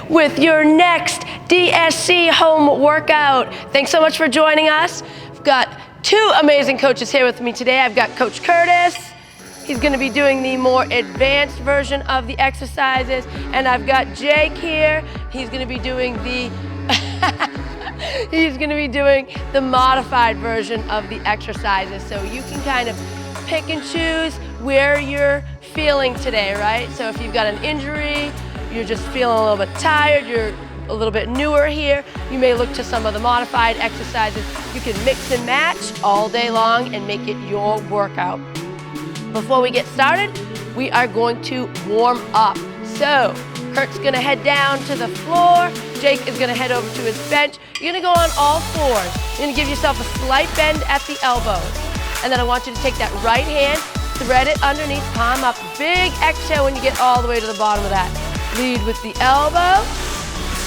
with your next DSC home workout. Thanks so much for joining us. I've got two amazing coaches here with me today. I've got Coach Curtis. He's going to be doing the more advanced version of the exercises. And I've got Jake here. He's going to be doing the modified version of the exercises. So you can kind of pick and choose where you're feeling today, right? So if you've got an injury, you're just feeling a little bit tired, you're a little bit newer here, you may look to some of the modified exercises. You can mix and match all day long and make it your workout. Before we get started, we are going to warm up. So Kurt's gonna head down to the floor. Jake is gonna head over to his bench. You're gonna go on all fours. You're gonna give yourself a slight bend at the elbows. And then I want you to take that right hand, thread it underneath, palm up. Big exhale when you get all the way to the bottom of that. Lead with the elbow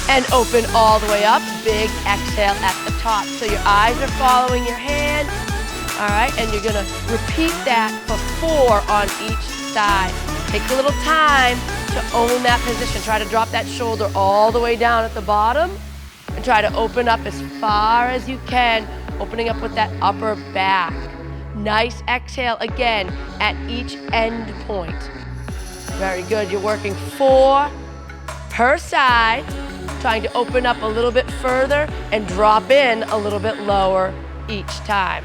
and open all the way up. Big exhale at the top. So your eyes are following your hand. All right, and you're gonna repeat that for 4 on each side. Take a little time to own that position. Try to drop that shoulder all the way down at the bottom and try to open up as far as you can, opening up with that upper back. Nice exhale again at each end point. Very good, you're working 4 per side, trying to open up a little bit further and drop in a little bit lower each time.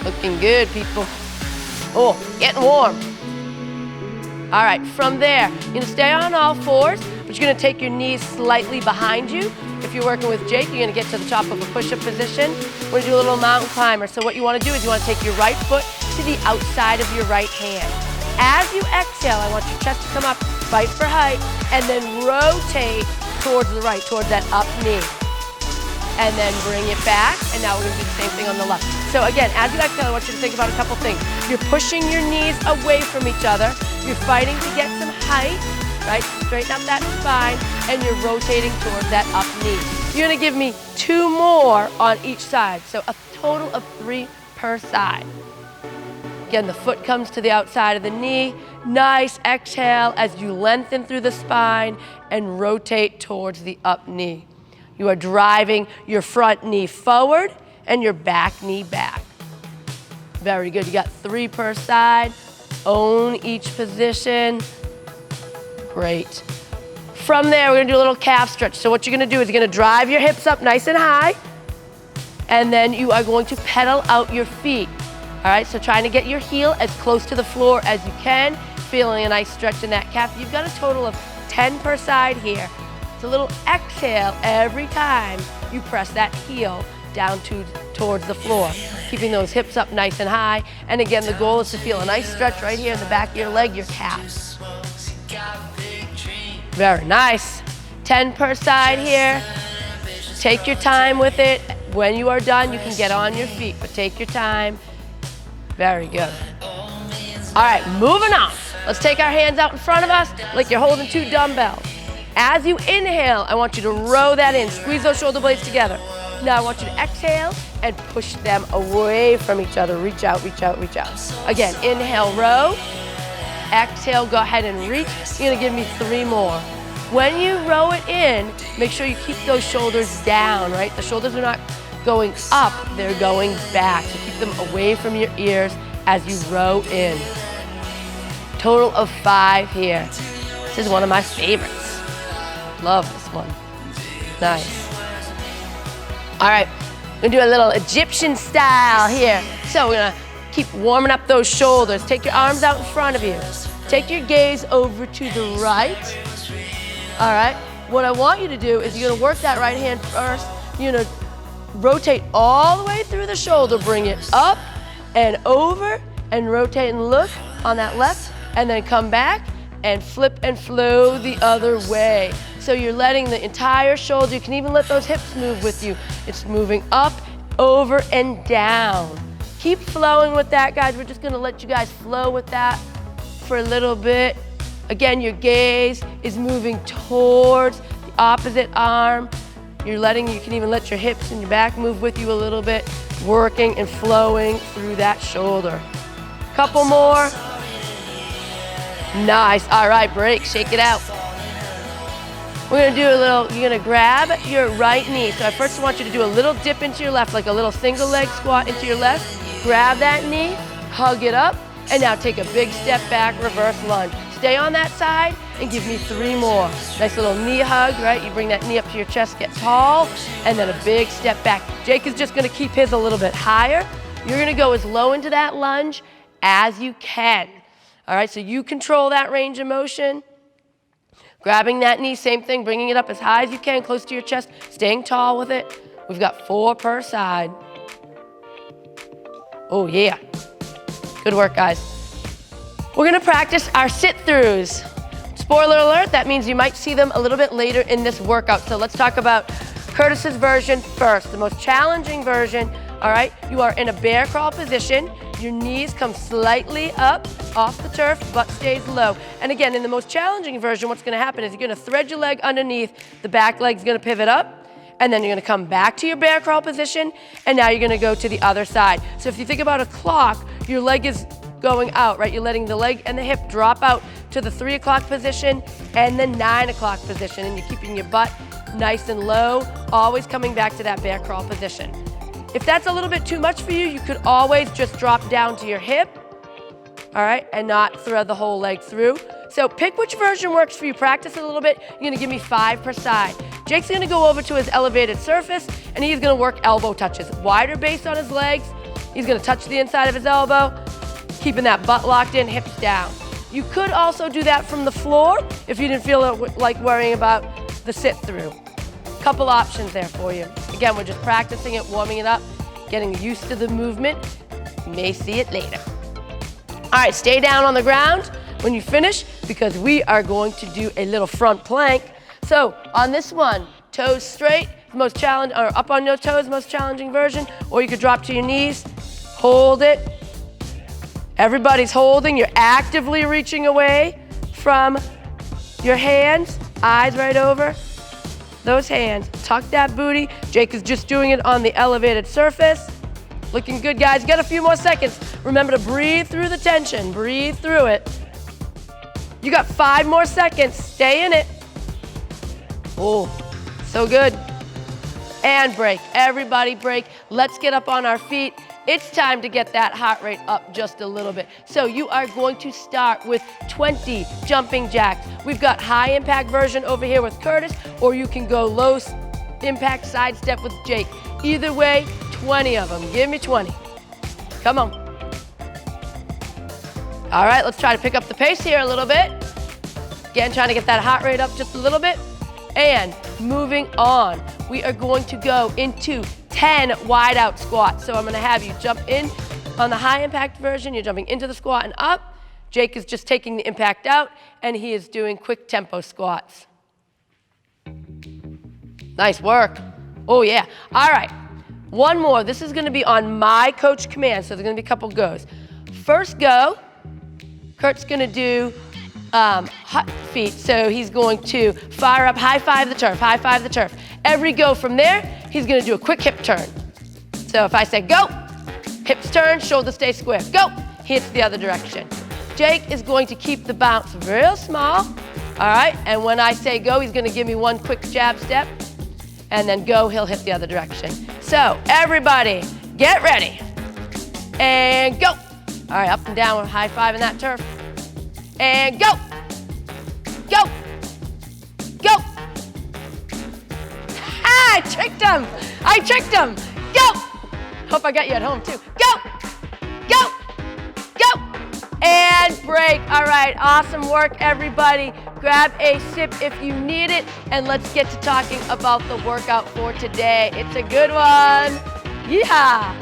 Looking good, people. Oh, getting warm. All right, from there, you're gonna stay on all fours, but you're gonna take your knees slightly behind you. If you're working with Jake, you're gonna get to the top of a push-up position. We're gonna do a little mountain climber. So what you wanna do is you wanna take your right foot to the outside of your right hand. As you exhale, I want your chest to come up, fight for height, and then rotate towards the right, towards that up knee. And then bring it back, and now we're gonna do the same thing on the left. So again, as you exhale, I want you to think about a couple things. You're pushing your knees away from each other. You're fighting to get some height, right? Straighten up that spine, and you're rotating towards that up knee. You're gonna give me 2 more on each side, so a total of 3 per side. Again, the foot comes to the outside of the knee. Nice exhale as you lengthen through the spine and rotate towards the up knee. You are driving your front knee forward and your back knee back. Very good, you got 3 per side. Own each position. Great. From there, we're gonna do a little calf stretch. So what you're gonna do is you're gonna drive your hips up nice and high, and then you are going to pedal out your feet. All right, so trying to get your heel as close to the floor as you can, feeling a nice stretch in that calf. You've got a total of 10 per side here. It's a little exhale every time you press that heel down towards the floor, keeping those hips up nice and high. And again, the goal is to feel a nice stretch right here in the back of your leg, your calf. Very nice. 10 per side here. Take your time with it. When you are done, you can get on your feet, but take your time. Very good. All right, moving on. Let's take our hands out in front of us like you're holding 2 dumbbells. As you inhale, I want you to row that in. Squeeze those shoulder blades together. Now I want you to exhale and push them away from each other. Reach out, reach out, reach out. Again, inhale, row. Exhale, go ahead and reach. You're gonna give me 3 more. When you row it in, make sure you keep those shoulders down, right? The shoulders are not going up, they're going back. So keep them away from your ears as you row in. Total of 5 here. This is one of my favorites. Love this one. Nice. All right, we're gonna do a little Egyptian style here. So we're gonna keep warming up those shoulders. Take your arms out in front of you. Take your gaze over to the right. All right, what I want you to do is you're gonna work that right hand first. You're gonna rotate all the way through the shoulder, bring it up and over and rotate and look on that left, and then come back and flip and flow the other way. So you're letting the entire shoulder, you can even let those hips move with you. It's moving up, over, and down. Keep flowing with that, guys. We're just gonna let you guys flow with that for a little bit. Again, your gaze is moving towards the opposite arm. You can even let your hips and your back move with you a little bit, working and flowing through that shoulder. Couple more. Nice, all right, break, shake it out. We're gonna do a little, you're gonna grab your right knee. So I first want you to do a little dip into your left, like a little single leg squat into your left. Grab that knee, hug it up, and now take a big step back, reverse lunge. Stay on that side and give me 3 more. Nice little knee hug, right? You bring that knee up to your chest, get tall, and then a big step back. Jake is just gonna keep his a little bit higher. You're gonna go as low into that lunge as you can. All right, so you control that range of motion. Grabbing that knee, same thing, bringing it up as high as you can, close to your chest, staying tall with it. We've got 4 per side. Oh yeah, good work, guys. We're gonna practice our sit-throughs. Spoiler alert, that means you might see them a little bit later in this workout. So let's talk about Curtis's version first, the most challenging version. All right, you are in a bear crawl position. Your knees come slightly up off the turf, butt stays low. And again, in the most challenging version, what's gonna happen is you're gonna thread your leg underneath, the back leg's gonna pivot up, and then you're gonna come back to your bear crawl position, and now you're gonna go to the other side. So if you think about a clock, your leg is going out, right? You're letting the leg and the hip drop out to the 3 o'clock position and the 9 o'clock position, and you're keeping your butt nice and low, always coming back to that bear crawl position. If that's a little bit too much for you, you could always just drop down to your hip, all right, and not thread the whole leg through. So pick which version works for you. Practice a little bit. You're gonna give me 5 per side. Jake's gonna go over to his elevated surface, and he's gonna work elbow touches. Wider base on his legs. He's gonna touch the inside of his elbow, keeping that butt locked in, hips down. You could also do that from the floor if you didn't feel like worrying about the sit-through. Couple options there for you. Again, we're just practicing it, warming it up, getting used to the movement. You may see it later. All right, stay down on the ground when you finish because we are going to do a little front plank. So on this one, toes straight, most challenging, or up on your toes, most challenging version, or you could drop to your knees, hold it. Everybody's holding, you're actively reaching away from your hands, eyes right over those hands. Tuck that booty. Jake is just doing it on the elevated surface. Looking good, guys. You got a few more seconds. Remember to breathe through the tension. Breathe through it. You got 5 more seconds. Stay in it. Oh, so good. And break. Everybody break. Let's get up on our feet. It's time to get that heart rate up just a little bit. So you are going to start with 20 jumping jacks. We've got high impact version over here with Curtis, or you can go low impact side step with Jake. Either way, 20 of them. Give me 20. Come on. All right, let's try to pick up the pace here a little bit. Again, trying to get that heart rate up just a little bit. And moving on, we are going to go into 10 wide out squats. So I'm gonna have you jump in on the high impact version. You're jumping into the squat and up. Jake is just taking the impact out and he is doing quick tempo squats. Nice work. Oh yeah. All right, one more. This is gonna be on my coach command. So there's gonna be a couple goes. First go, Kurt's gonna do hot feet. So he's going to fire up, high five the turf, high five the turf. Every go from there, he's gonna do a quick hip turn. So if I say go, hips turn, shoulders stay square. Go, he hits the other direction. Jake is going to keep the bounce real small, all right? And when I say go, he's gonna give me one quick jab step, and then go, he'll hit the other direction. So everybody, get ready, and go. All right, up and down, we're high fiving that turf. And go, go, go. I tricked him, go. Hope I got you at home too. Go, go, go. And break. All right, awesome work, everybody. Grab a sip if you need it, and let's get to talking about the workout for today. It's a good one. Yeah.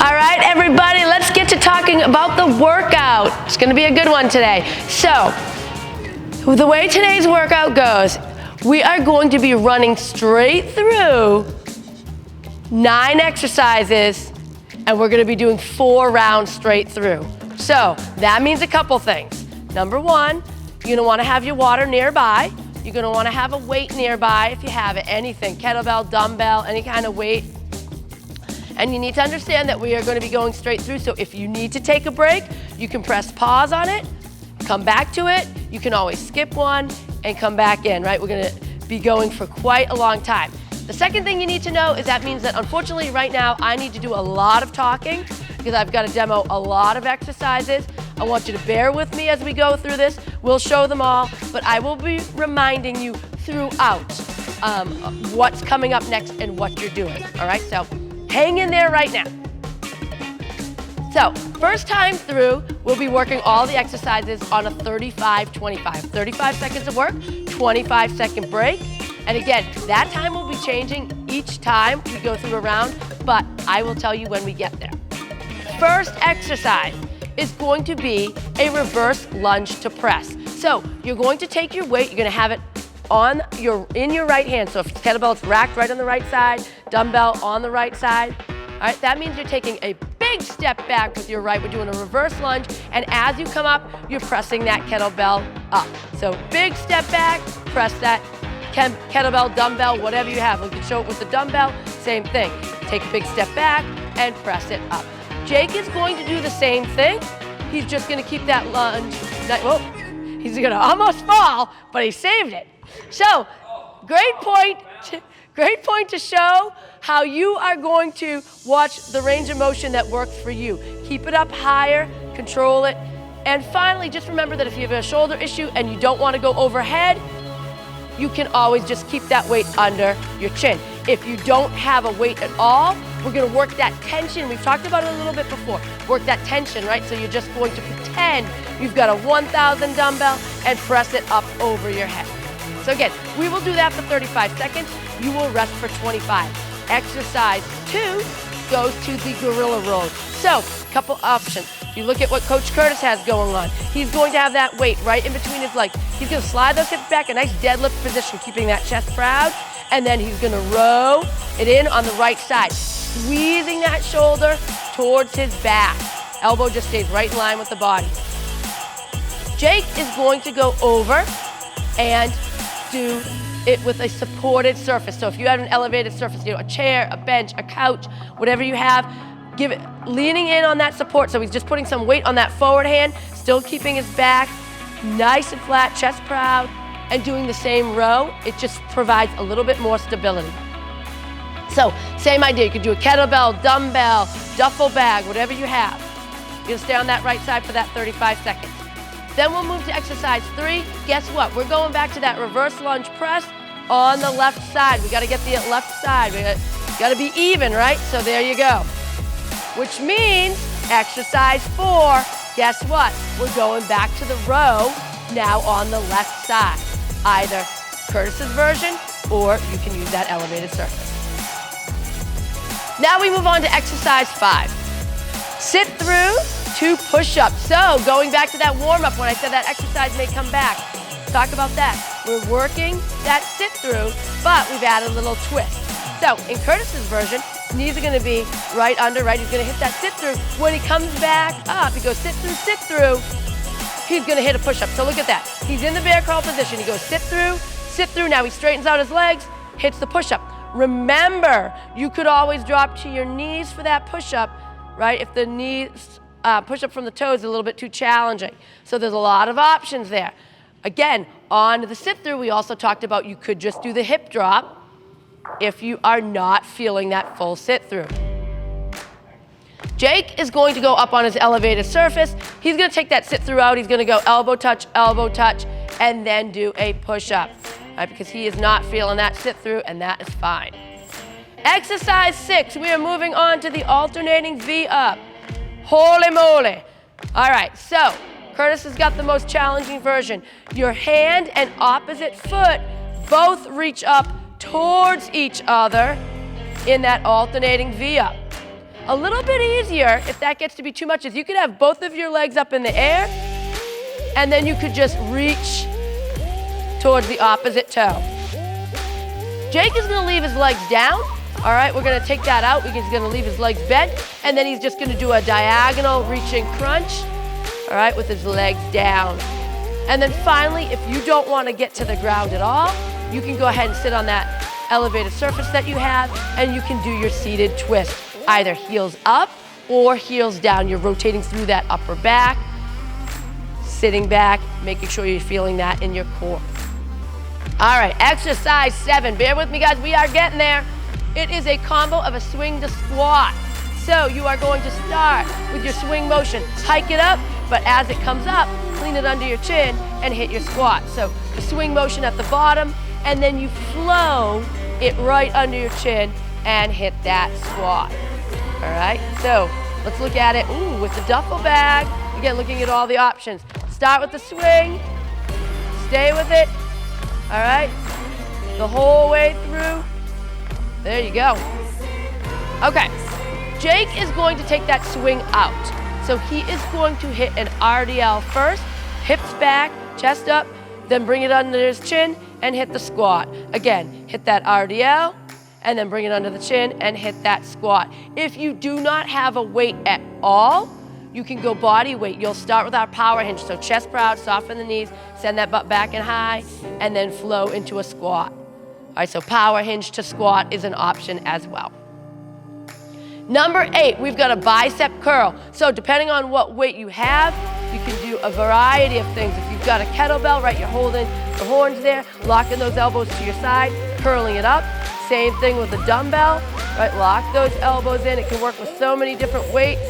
All right, everybody, let's get to talking about the workout. It's gonna be a good one today. So, the way today's workout goes, we are going to be running straight through 9 exercises, and we're gonna be doing 4 rounds straight through. So, that means a couple things. Number one, you're gonna wanna have your water nearby. You're gonna wanna have a weight nearby if you have it, anything, kettlebell, dumbbell, any kind of weight. And you need to understand that we are going to be going straight through, so if you need to take a break, you can press pause on it, come back to it. You can always skip one and come back in, right? We're gonna be going for quite a long time. The second thing you need to know is that means that unfortunately right now I need to do a lot of talking because I've got to demo a lot of exercises. I want you to bear with me as we go through this. We'll show them all, but I will be reminding you throughout what's coming up next and what you're doing, all right? So hang in there right now. So first time through, we'll be working all the exercises on a 35-25. 35 seconds of work, 25-second break. And again, that time will be changing each time we go through a round, but I will tell you when we get there. First exercise is going to be a reverse lunge to press. So you're going to take your weight, you're gonna have it in your right hand. So if kettlebell, it's racked right on the right side, dumbbell on the right side. All right, that means you're taking a big step back with your right. We're doing a reverse lunge, and as you come up, you're pressing that kettlebell up. So big step back, press that kettlebell, dumbbell, whatever you have. We can show it with the dumbbell, same thing. Take a big step back and press it up. Jake is going to do the same thing. He's just gonna keep that lunge. Whoa, he's gonna almost fall, but he saved it. So, great point to show how you are going to watch the range of motion that works for you. Keep it up higher, control it, and finally, just remember that if you have a shoulder issue and you don't want to go overhead, you can always just keep that weight under your chin. If you don't have a weight at all, we're gonna work that tension. We've talked about it a little bit before. Work that tension, right? So you're just going to pretend you've got a 1,000 dumbbell and press it up over your head. So again, we will do that for 35 seconds. You will rest for 25. Exercise 2 goes to the gorilla roll. So, a couple options. If you look at what Coach Curtis has going on, he's going to have that weight right in between his legs. He's gonna slide those hips back, a nice deadlift position, keeping that chest proud, and then he's gonna row it in on the right side, squeezing that shoulder towards his back. Elbow just stays right in line with the body. Jake is going to go over and do it with a supported surface. So if you have an elevated surface, a chair, a bench, a couch, whatever you have, give it, leaning in on that support. So he's just putting some weight on that forward hand, still keeping his back nice and flat, chest proud, and doing the same row. It just provides a little bit more stability. So same idea, you could do a kettlebell, dumbbell, duffel bag, whatever you have. You're gonna stay on that right side for that 35 seconds. Then we'll move to exercise 3. Guess what? We're going back to that reverse lunge press on the left side. We gotta get the left side. We gotta be even, right? So there you go. Which means exercise 4, guess what? We're going back to the row now on the left side. Either Curtis's version or you can use that elevated surface. Now we move on to exercise 5. Sit through 2 push-ups. So going back to that warm-up when I said that exercise may come back. Talk about that. We're working that sit through, but we've added a little twist. So in Curtis's version, knees are gonna be right under, right? He's gonna hit that sit through. When he comes back up, he goes sit through, he's gonna hit a push-up. So look at that. He's in the bear crawl position. He goes sit through. Now he straightens out his legs, hits the push-up. Remember, you could always drop to your knees for that push-up, right? If the knees, push-up from the toes is a little bit too challenging. So there's a lot of options there. Again, on the sit-through, we also talked about you could just do the hip drop if you are not feeling that full sit-through. Jake is going to go up on his elevated surface. He's gonna take that sit-through out. He's gonna go elbow touch, and then do a push-up, right? Because he is not feeling that sit-through, and that is fine. Exercise 6, we are moving on to the alternating V-up. Holy moly. All right, so Curtis has got the most challenging version. Your hand and opposite foot both reach up towards each other in that alternating V-up. A little bit easier, if that gets to be too much, is you could have both of your legs up in the air, and then you could just reach towards the opposite toe. Jake is gonna leave his legs down. All right, we're gonna take that out. He's gonna leave his legs bent, and then he's just gonna do a diagonal reaching crunch, all right, with his legs down. And then finally, if you don't wanna get to the ground at all, you can go ahead and sit on that elevated surface that you have, and you can do your seated twist, either heels up or heels down. You're rotating through that upper back. sitting back, making sure you're feeling that in your core. All right, exercise 7. Bear with me, guys. We are getting there. It is a combo of a swing to squat. So you are going to start with your swing motion. Hike it up, but as it comes up, clean it under your chin and hit your squat. So the swing motion at the bottom, and then you flow it right under your chin and hit that squat. All right, so let's look at it with the duffel bag. Again, looking at all the options. Start with the swing, stay with it, all right? The whole way through. There you go. Okay, Jake is going to take that swing out. So he is going to hit an RDL first, hips back, chest up, then bring it under his chin and hit the squat. Again, hit that RDL, and then bring it under the chin and hit that squat. If you do not have a weight at all, you can go body weight. You'll start with our power hinge. So chest proud, soften the knees, send that butt back and high, and then flow into a squat. All right, so power hinge to squat is an option as well. Number 8, we've got a bicep curl. So depending on what weight you have, you can do a variety of things. If you've got a kettlebell, right, you're holding the horns there, locking those elbows to your side, curling it up. Same thing with a dumbbell, right? Lock those elbows in. It can work with so many different weights.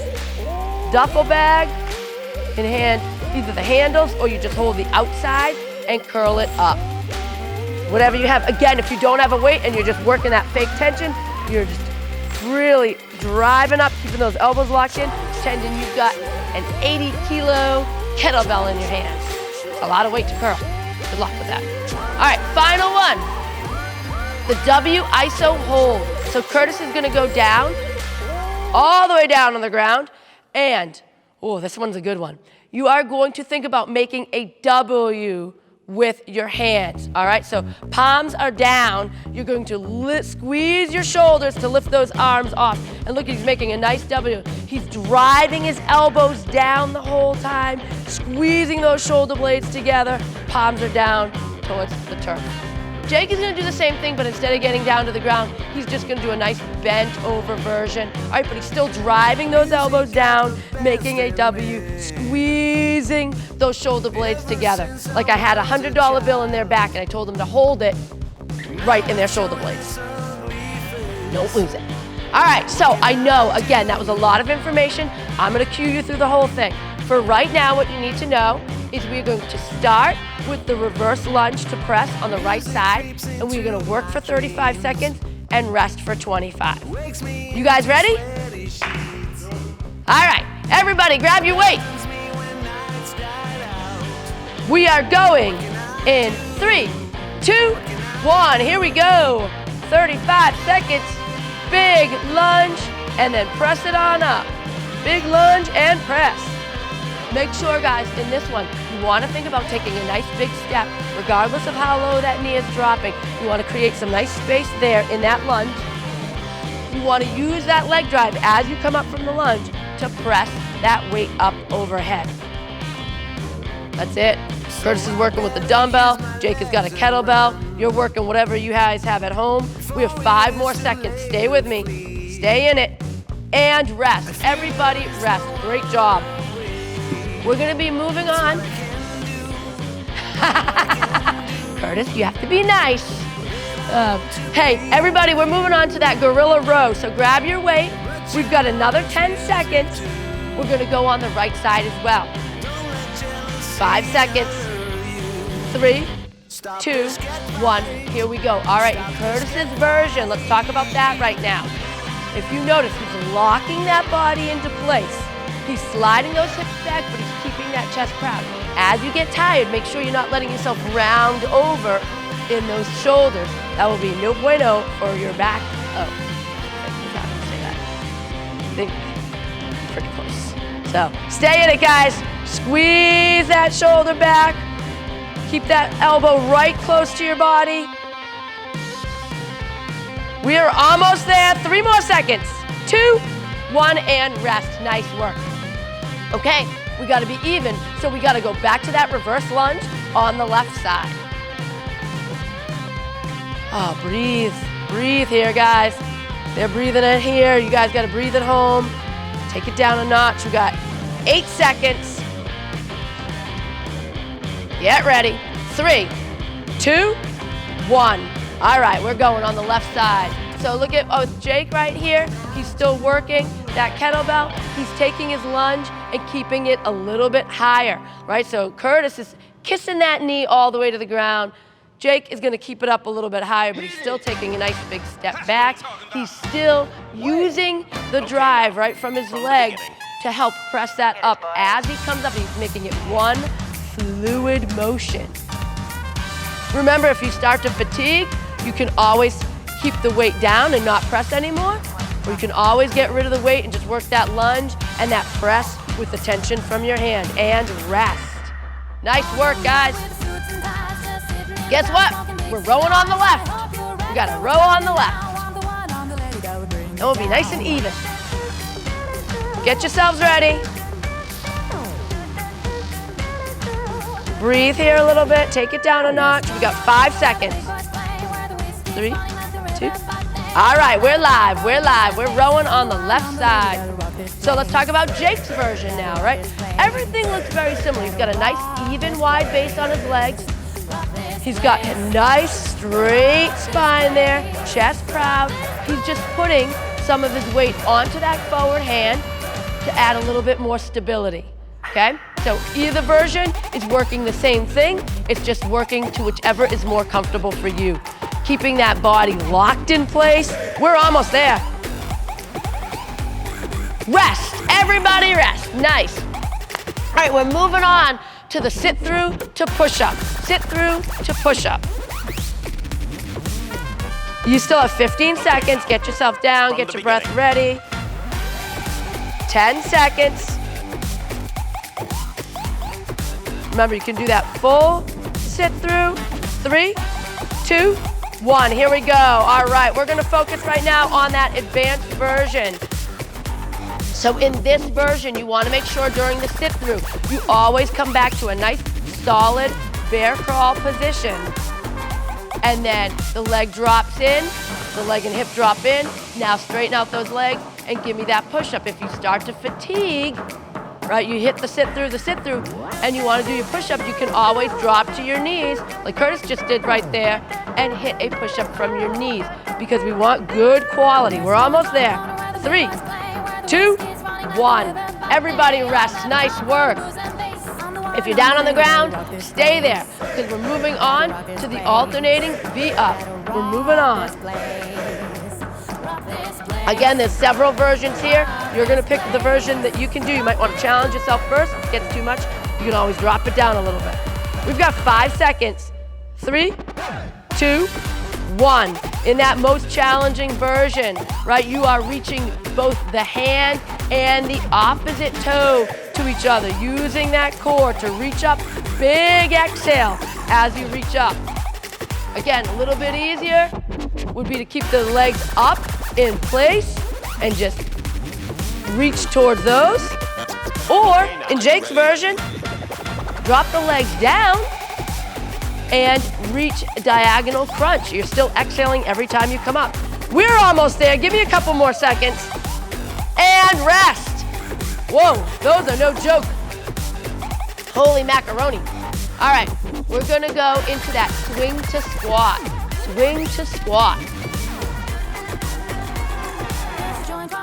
Duffel bag, in hand either the handles or you just hold the outside and curl it up. Whatever you have. Again, if you don't have a weight and you're just working that fake tension, you're just really driving up, keeping those elbows locked in, pretending you've got an 80-kilo kettlebell in your hands. It's a lot of weight to curl. Good luck with that. All right, final one. The W iso hold. So Curtis is gonna go down, all the way down on the ground, and, this one's a good one. You are going to think about making a W with your hands, all right? So palms are down. You're going to squeeze your shoulders to lift those arms off. And look, he's making a nice W. He's driving his elbows down the whole time, squeezing those shoulder blades together. Palms are down towards the turf. Jake is gonna do the same thing, but instead of getting down to the ground, he's just gonna do a nice bent over version. All right, but he's still driving those elbows down, making a W, squeezing those shoulder blades together. Like I had a $100 bill in their back and I told them to hold it right in their shoulder blades. Don't lose it. All right, so I know, again, that was a lot of information. I'm gonna cue you through the whole thing. For right now, what you need to know is we're going to start with the reverse lunge to press on the right side, and we're gonna work for 35 seconds and rest for 25. You guys ready? All right, everybody grab your weight. We are going in 3, 2, 1. Here we go. 35 seconds, big lunge, and then press it on up. Big lunge and press. Make sure, guys, in this one, you want to think about taking a nice big step, regardless of how low that knee is dropping. You want to create some nice space there in that lunge. You want to use that leg drive as you come up from the lunge to press that weight up overhead. That's it. Curtis is working with the dumbbell. Jake has got a kettlebell. You're working whatever you guys have at home. We have 5 more seconds. Stay with me. Stay in it. And rest. Everybody rest. Great job. We're gonna be moving on. Curtis, you have to be nice. Hey, everybody, we're moving on to that gorilla row. So grab your weight. We've got another 10 seconds. We're gonna go on the right side as well. 5 seconds. 3, 2, 1. Here we go. All right, Curtis's version. Let's talk about that right now. If you notice, he's locking that body into place. He's sliding those hips back, but he's keeping that chest proud. As you get tired, make sure you're not letting yourself round over in those shoulders. That will be no bueno for your back. Oh, I forgot to say that. I think pretty close. So stay in it, guys. Squeeze that shoulder back. Keep that elbow right close to your body. We are almost there. 3 more seconds. 2, 1, and rest. Nice work. Okay, we gotta be even, so we gotta go back to that reverse lunge on the left side. Oh, breathe. Breathe here, guys. They're breathing in here. You guys gotta breathe at home. Take it down a notch. We got 8 seconds. Get ready. 3, 2, 1. All right, we're going on the left side. So look at Jake right here. He's still working that kettlebell. He's taking his lunge and keeping it a little bit higher, right? So Curtis is kissing that knee all the way to the ground. Jake is gonna keep it up a little bit higher, but he's still taking a nice big step back. He's still using the drive right from his legs to help press that up. As he comes up, he's making it one fluid motion. Remember, if you start to fatigue, you can always keep the weight down and not press anymore, or you can always get rid of the weight and just work that lunge and that press with the tension from your hand, and rest. Nice work, guys. Guess what? We're rowing on the left. We gotta row on the left. And we'll be nice and even. Get yourselves ready. Breathe here a little bit, take it down a notch. We got 5 seconds. 3, 2. All right, we're live. We're rowing on the left side. So let's talk about Jake's version now, right? Everything looks very similar. He's got a nice even wide base on his legs. He's got a nice straight spine there, chest proud. He's just putting some of his weight onto that forward hand to add a little bit more stability, okay? So either version is working the same thing. It's just working to whichever is more comfortable for you. Keeping that body locked in place. We're almost there. Rest, everybody rest, nice. All right, we're moving on to the sit through to push up. Sit through to push up. You still have 15 seconds. Get yourself down, get your breath ready. 10 seconds. Remember, you can do that full sit through. 3, 2, 1. Here we go. All right, we're gonna focus right now on that advanced version. So in this version, you wanna make sure during the sit through, you always come back to a nice solid bear crawl position. And then the leg drops in, the leg and hip drop in. Now straighten out those legs and give me that push-up. If you start to fatigue, right, you hit the sit through, and you wanna do your push-up, you can always drop to your knees, like Curtis just did right there, and hit a push-up from your knees, because we want good quality. We're almost there. 3, 2, 1. Everybody rest, nice work. If you're down on the ground, stay there, because we're moving on to the alternating V-up. We're moving on. Again, there's several versions here. You're gonna pick the version that you can do. You might wanna challenge yourself first. If it gets too much, you can always drop it down a little bit. We've got 5 seconds. 3, 2, 1. In that most challenging version, right, you are reaching both the hand and the opposite toe to each other, using that core to reach up. Big exhale as you reach up. Again, a little bit easier would be to keep the legs up in place and just reach towards those. Or in Jake's version, drop the legs down and reach a diagonal crunch. You're still exhaling every time you come up. We're almost there. Give me a couple more seconds. And rest. Whoa, those are no joke. Holy macaroni. All right, we're gonna go into that swing to squat. Swing to squat.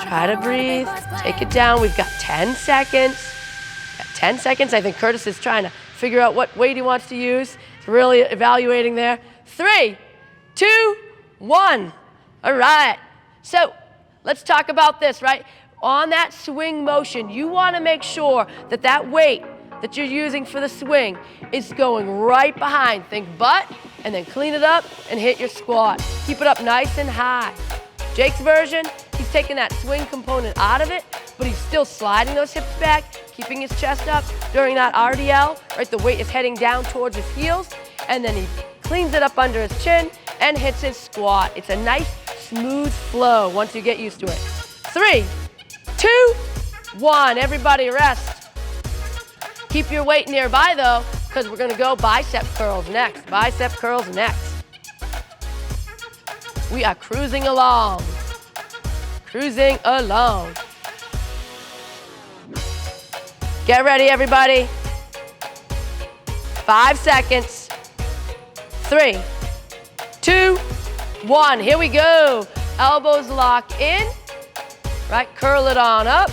Try to breathe, take it down. We've got 10 seconds. Got 10 seconds. I think Curtis is trying to figure out what weight he wants to use. He's really evaluating there. 3, 2, 1. All right. So let's talk about this, right? On that swing motion, you want to make sure that that weight that you're using for the swing is going right behind. Think butt, and then clean it up and hit your squat. Keep it up nice and high. Jake's version, he's taking that swing component out of it, but he's still sliding those hips back, keeping his chest up during that RDL, right? The weight is heading down towards his heels, and then he cleans it up under his chin and hits his squat. It's a nice, smooth flow once you get used to it. 3, 2, 1. Everybody rest. Keep your weight nearby though, because we're gonna go bicep curls next. Bicep curls next. We are cruising along. Cruising along. Get ready, everybody. 5 seconds. 3, 2, 1. Here we go. Elbows lock in. Right, curl it on up.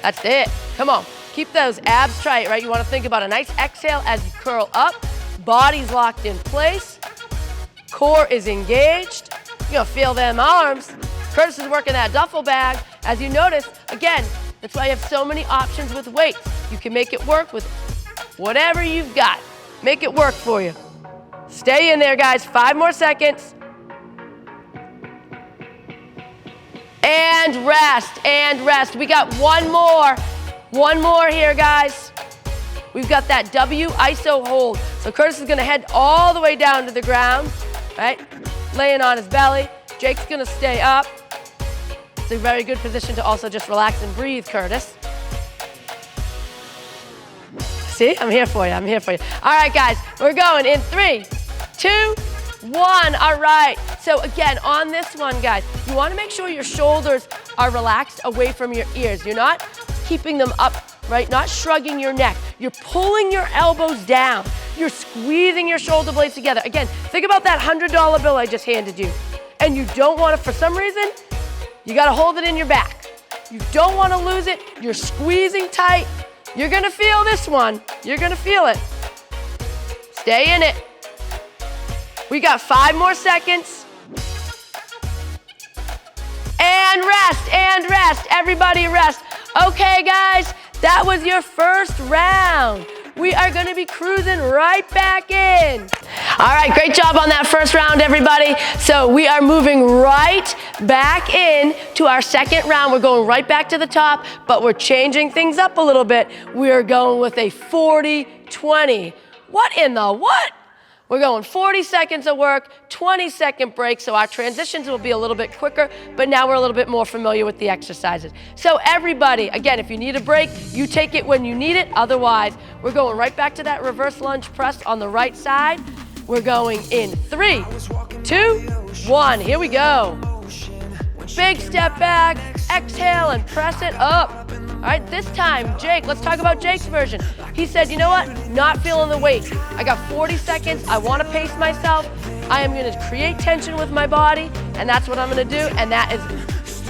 That's it. Come on. Keep those abs tight, right? You want to think about a nice exhale as you curl up. Body's locked in place. Core is engaged. You're going to feel them arms. Curtis is working that duffel bag. As you notice, again, that's why you have so many options with weights. You can make it work with whatever you've got. Make it work for you. Stay in there, guys. 5 more seconds. And rest, and rest. We got one more. One more here, guys. We've got that W iso hold. So Curtis is gonna head all the way down to the ground, right? Laying on his belly. Jake's gonna stay up. It's a very good position to also just relax and breathe, Curtis. See, I'm here for you, I'm here for you. All right, guys, we're going in 3, 2, 1. All right, so again, on this one, guys, you wanna make sure your shoulders are relaxed away from your ears. You're not keeping them up, right? Not shrugging your neck. You're pulling your elbows down. You're squeezing your shoulder blades together. Again, think about that $100 bill I just handed you. And you don't want to, for some reason, you got to hold it in your back. You don't want to lose it. You're squeezing tight. You're going to feel this one. You're going to feel it. Stay in it. We got 5 more seconds. And rest. Everybody rest. Okay, guys, that was your first round. We are gonna be cruising right back in. All right, great job on that first round, everybody. So we are moving right back in to our second round. We're going right back to the top, but we're changing things up a little bit. We are going with a 40-20. What in the what? We're going 40 seconds of work, 20-second break, so our transitions will be a little bit quicker, but now we're a little bit more familiar with the exercises. So everybody, again, if you need a break, you take it when you need it. Otherwise, we're going right back to that reverse lunge press on the right side. We're going in 3, 2, 1. Here we go. Big step back, exhale, and press it up. All right, this time, Jake, let's talk about Jake's version. He said, you know what? Not feeling the weight. I got 40 seconds. I want to pace myself. I am going to create tension with my body, and that's what I'm going to do, and that is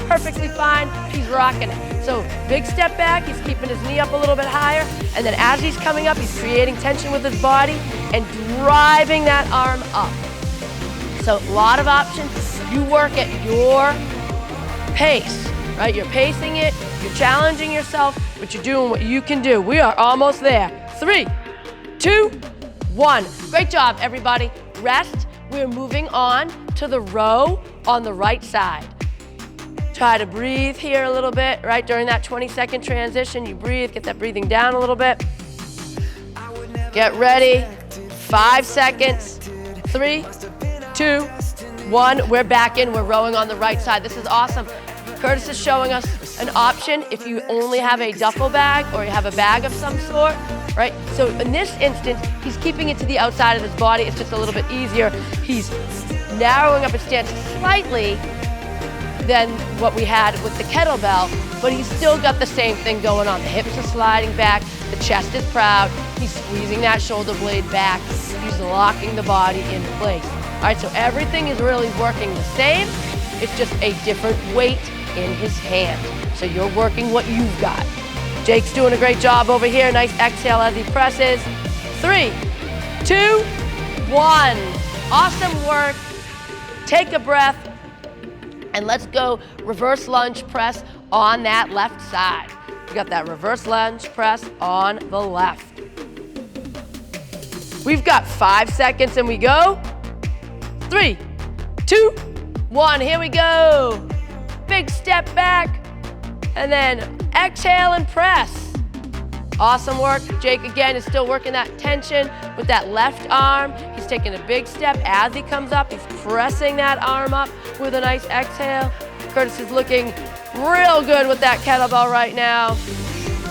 perfectly fine. He's rocking it. So big step back. He's keeping his knee up a little bit higher, and then as he's coming up, he's creating tension with his body and driving that arm up. So a lot of options. You work at your pace, right? You're pacing it. You're challenging yourself, but you're doing what you can do. We are almost there. 3, 2, 1. Great job, everybody. Rest. We're moving on to the row on the right side. Try to breathe here a little bit, right? During that 20-second transition, you breathe, get that breathing down a little bit. Get ready. 5 seconds. 3, 2, 1. We're back in. We're rowing on the right side. This is awesome. Curtis is showing us an option if you only have a duffel bag or you have a bag of some sort, right? So in this instance, he's keeping it to the outside of his body. It's just a little bit easier. He's narrowing up his stance slightly than what we had with the kettlebell, but he's still got the same thing going on. The hips are sliding back, the chest is proud, he's squeezing that shoulder blade back, he's locking the body in place. All right, so everything is really working the same. It's just a different weight in his hand. So you're working what you've got. Jake's doing a great job over here. Nice exhale as he presses. 3, 2, 1. Awesome work. Take a breath. And let's go reverse lunge press on that left side. We got that reverse lunge press on the left. We've got 5 seconds and we go. 3, 2, 1. Here we go. Big step back, and then exhale and press. Awesome work. Jake, again, is still working that tension with that left arm. He's taking a big step as he comes up. He's pressing that arm up with a nice exhale. Curtis is looking real good with that kettlebell right now.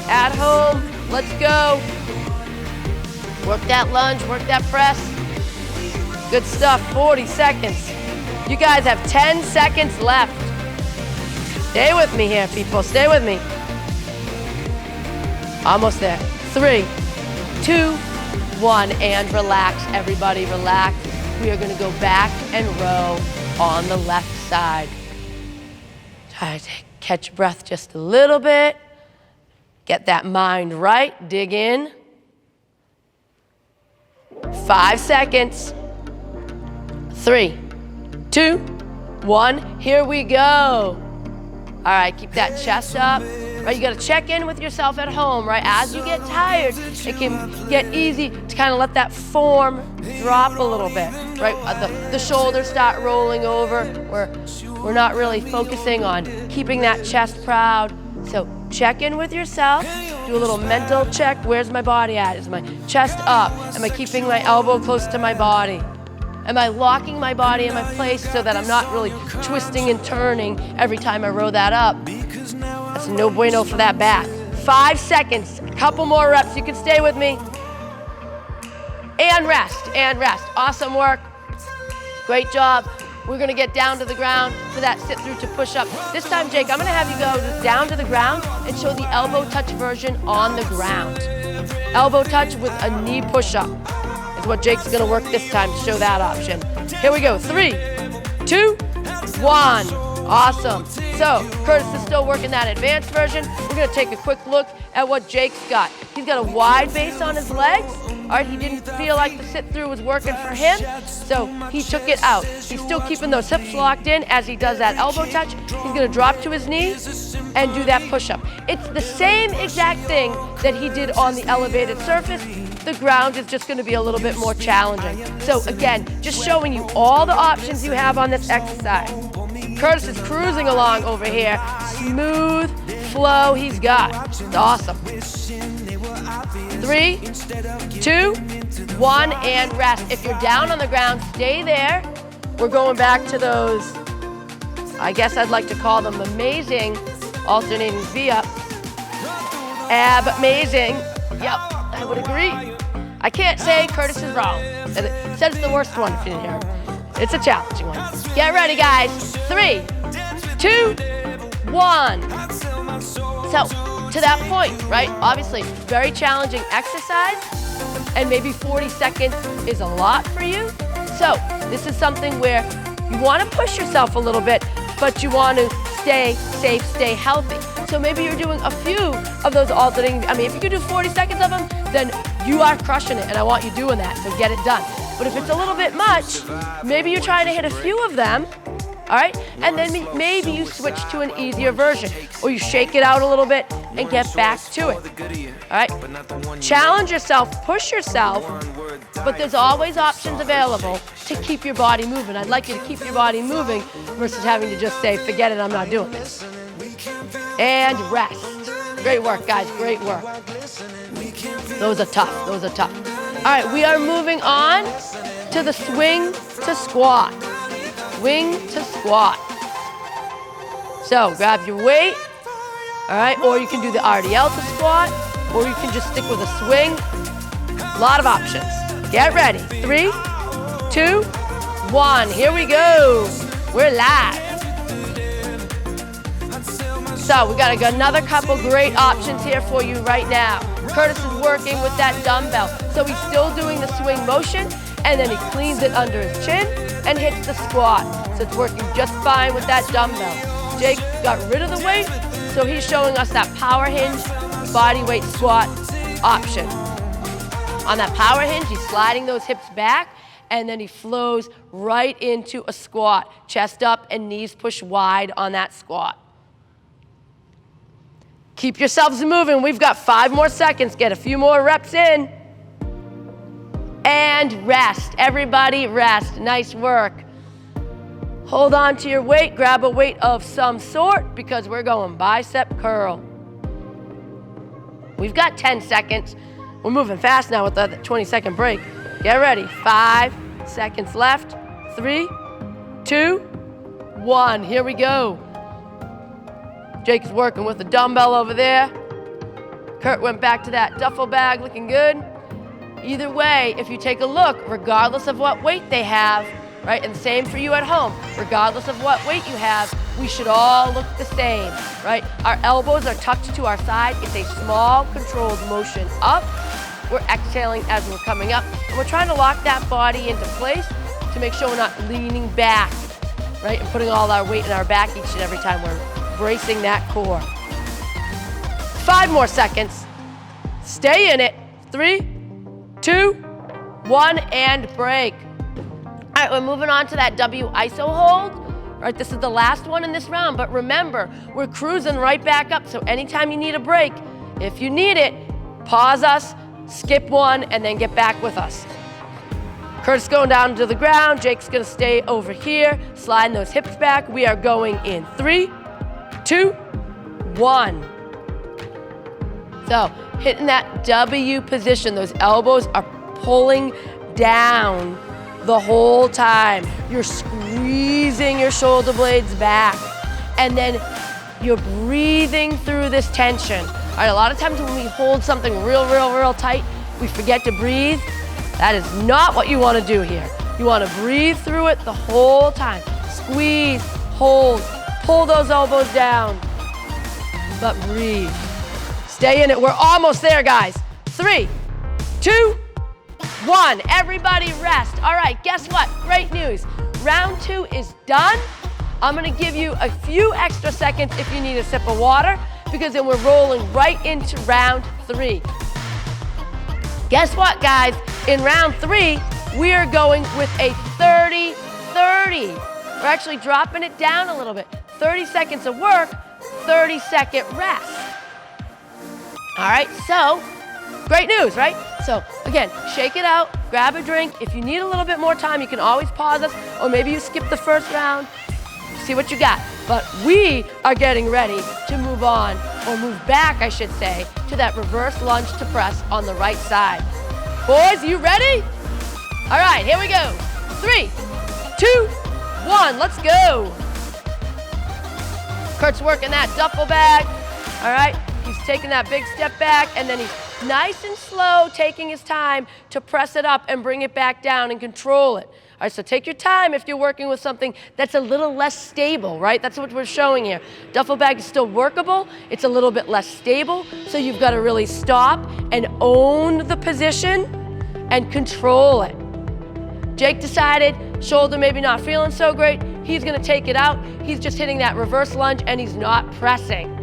At home, let's go. Work that lunge, work that press. Good stuff, 40 seconds. You guys have 10 seconds left. Stay with me here, people. Stay with me. Almost there. 3, 2, 1, and relax. Everybody relax. We are gonna go back and row on the left side. Try to catch your breath just a little bit. Get that mind right, dig in. 5 seconds. 3, 2, 1, here we go. All right, keep that chest up. Right, you gotta check in with yourself at home, right? As you get tired, it can get easy to kind of let that form drop a little bit, right? The shoulders start rolling over. We're not really focusing on keeping that chest proud. So check in with yourself, do a little mental check. Where's my body at? Is my chest up? Am I keeping my elbow close to my body? Am I locking my body in my place so that I'm not really twisting and turning every time I row that up? That's no bueno for that back. 5 seconds, a couple more reps. You can stay with me. And rest, and rest. Awesome work. Great job. We're gonna get down to the ground for that sit through to push up. This time, Jake, I'm gonna have you go down to the ground and show the elbow touch version on the ground. Elbow touch with a knee push up is what Jake's gonna work this time to show that option. Here we go, 3, 2, 1. Awesome. So Curtis is still working that advanced version. We're gonna take a quick look at what Jake's got. He's got a wide base on his legs. All right, he didn't feel like the sit through was working for him, so he took it out. He's still keeping those hips locked in as he does that elbow touch. He's gonna drop to his knees and do that push up. It's the same exact thing that he did on the elevated surface. The ground is just gonna be a little bit more challenging. So again, just showing you all the options you have on this exercise. Curtis is cruising along over here. Smooth flow he's got. It's awesome. 3, 2, 1, and rest. If you're down on the ground, stay there. We're going back to those, I guess I'd like to call them amazing alternating V-up. Amazing. Yep, I would agree. I can't say Curtis is wrong. It says it's the worst one if you didn't hear him. It's a challenging one. Get ready, guys. 3, 2, 1. So, to that point, right? Obviously, very challenging exercise, and maybe 40 seconds is a lot for you. So, this is something where you want to push yourself a little bit, but you want to stay safe, stay healthy. So maybe you're doing a few of those alternating, if you could do 40 seconds of them, then you are crushing it, and I want you doing that, so get it done. But if it's a little bit much, maybe you're trying to hit a few of them, all right? And then maybe you switch to an easier version, or you shake it out a little bit and get back to it, all right? Challenge yourself, push yourself, but there's always options available to keep your body moving. I'd like you to keep your body moving versus having to just say, forget it, I'm not doing this. And rest. Great work, guys, great work. Those are tough, those are tough. All right, we are moving on to the swing to squat. Swing to squat. So grab your weight, all right, or you can do the RDL to squat, or you can just stick with a swing. A lot of options. Get ready. 3, 2, 1. Here we go. We're live. So we got another couple great options here for you right now. Curtis is working with that dumbbell. So he's still doing the swing motion, and then he cleans it under his chin and hits the squat. So it's working just fine with that dumbbell. Jake got rid of the weight, so he's showing us that power hinge body weight squat option. On that power hinge, he's sliding those hips back, and then he flows right into a squat. Chest up and knees push wide on that squat. Keep yourselves moving. We've got 5 more seconds. Get a few more reps in. And rest. Everybody rest. Nice work. Hold on to your weight. Grab a weight of some sort because we're going bicep curl. We've got 10 seconds. We're moving fast now with the 20-second break. Get ready. 5 seconds left. 3, 2, 1. Here we go. Jake is working with the dumbbell over there. Kurt went back to that duffel bag, looking good. Either way, if you take a look, regardless of what weight they have, right, and same for you at home, regardless of what weight you have, we should all look the same, right? Our elbows are tucked to our side. It's a small, controlled motion up we're exhaling as we're coming up. And we're trying to lock that body into place to make sure we're not leaning back, right? And putting all our weight in our back each and every time we're bracing that core. 5 more seconds. Stay in it. 3, 2, 1, and break. All right, we're moving on to that W iso hold. All right, this is the last one in this round, but remember, we're cruising right back up, so anytime you need a break, if you need it, pause us, skip one, and then get back with us. Kurt's going down to the ground, Jake's gonna stay over here, sliding those hips back. We are going in 3, 2, 1. So, hitting that W position, those elbows are pulling down the whole time. You're squeezing your shoulder blades back, and then you're breathing through this tension. All right, a lot of times when we hold something real tight, we forget to breathe. That is not what you want to do here. You want to breathe through it the whole time. Squeeze, hold, pull those elbows down, but breathe. Stay in it. We're almost there, guys. 3, 2, 1. Everybody rest. All right, guess what? Great news. Round 2 is done. I'm gonna give you a few extra seconds if you need a sip of water, because then we're rolling right into round 3. Guess what, guys? In round 3, we are going with a 30-30. We're actually dropping it down a little bit. 30 seconds of work, 30-second rest. All right, so great news, right? So again, shake it out, grab a drink. If you need a little bit more time, you can always pause us, or maybe you skip the first round, see what you got. But we are getting ready to move on, or move back, I should say, to that reverse lunge to press on the right side. Boys, you ready? All right, here we go. 3, 2, 1, let's go. Kurt's working that duffel bag, all right? He's taking that big step back, and then he's nice and slow, taking his time to press it up and bring it back down and control it. All right, so take your time if you're working with something that's a little less stable, right? That's what we're showing here. Duffel bag is still workable. It's a little bit less stable, so you've got to really stop and own the position and control it. Jake decided, shoulder maybe not feeling so great. He's going to take it out. He's just hitting that reverse lunge, and he's not pressing.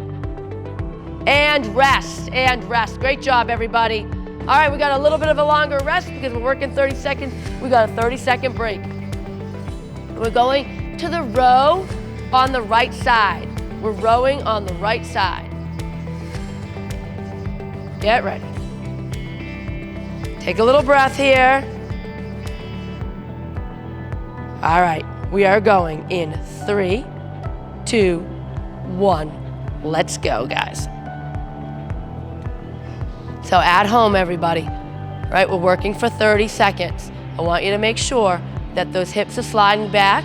And rest, and rest. Great job, everybody. All right, we got a little bit of a longer rest because we're working 30 seconds. We got a 30-second break. We're going to the row on the right side. We're rowing on the right side. Get ready. Take a little breath here. All right, we are going in 3, 2, 1. Let's go, guys. So at home, everybody, right, we're working for 30 seconds. I want you to make sure that those hips are sliding back,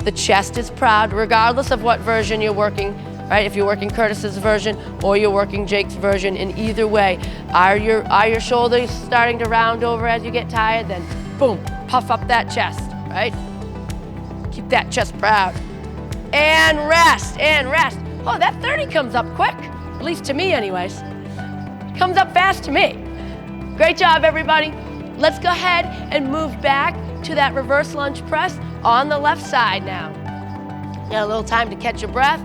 the chest is proud, regardless of what version you're working, right? If you're working Curtis's version or you're working Jake's version, in either way, are your shoulders starting to round over as you get tired? Then boom, puff up that chest, right? Keep that chest proud. And rest, and rest. Oh, that 30 comes up quick, at least to me anyways. Comes up fast to me. Great job, everybody. Let's go ahead and move back to that reverse lunge press on the left side now. Got a little time to catch your breath.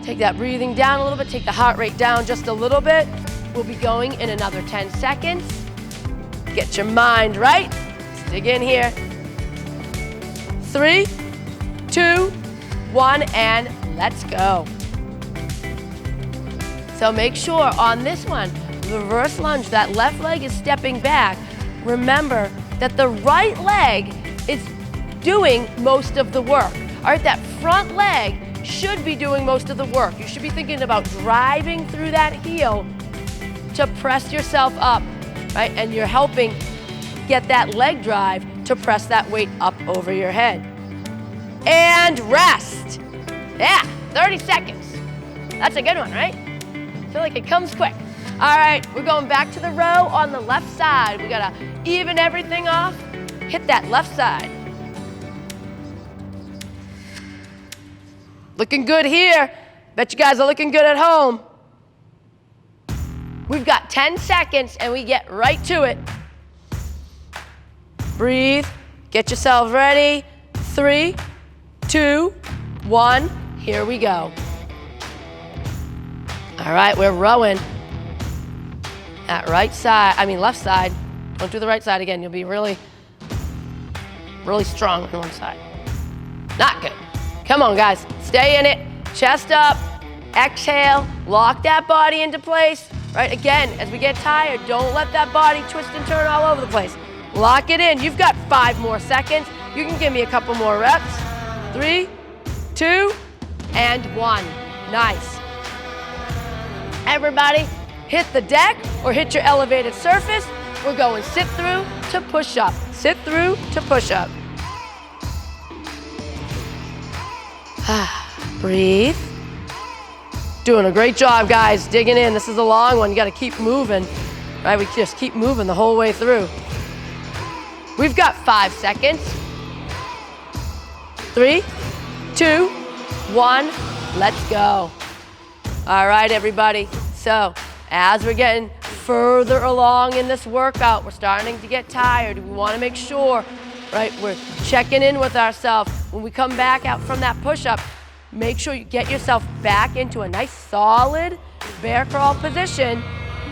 Take that breathing down a little bit, take the heart rate down just a little bit. We'll be going in another 10 seconds. Get your mind right. Let's dig in here. 3, 2, 1, and let's go. So make sure on this one, the reverse lunge, that left leg is stepping back. Remember that the right leg is doing most of the work. All right, that front leg should be doing most of the work. You should be thinking about driving through that heel to press yourself up, right? And you're helping get that leg drive to press that weight up over your head. And rest. Yeah, 30 seconds. That's a good one, right? I feel like it comes quick. All right, we're going back to the row on the left side. We gotta even everything off. Hit that left side. Looking good here. Bet you guys are looking good at home. We've got 10 seconds and we get right to it. Breathe, get yourself ready. 3, 2, 1, here we go. All right, we're rowing. That left side. Don't do the right side again. You'll be really strong on one side. Not good. Come on, guys. Stay in it. Chest up. Exhale. Lock that body into place. Right, again, as we get tired, don't let that body twist and turn all over the place. Lock it in. You've got 5 more seconds. You can give me a couple more reps. 3, 2, and 1. Nice. Everybody, hit the deck or hit your elevated surface. We're going sit through to push up. Sit through to push up. Breathe. Doing a great job, guys. Digging in. This is a long one. You got to keep moving. Right? We just keep moving the whole way through. We've got 5 seconds. 3, 2, 1. Let's go. All right, everybody. So, as we're getting further along in this workout, we're starting to get tired. We want to make sure, right, we're checking in with ourselves. When we come back out from that push-up, make sure you get yourself back into a nice solid bear crawl position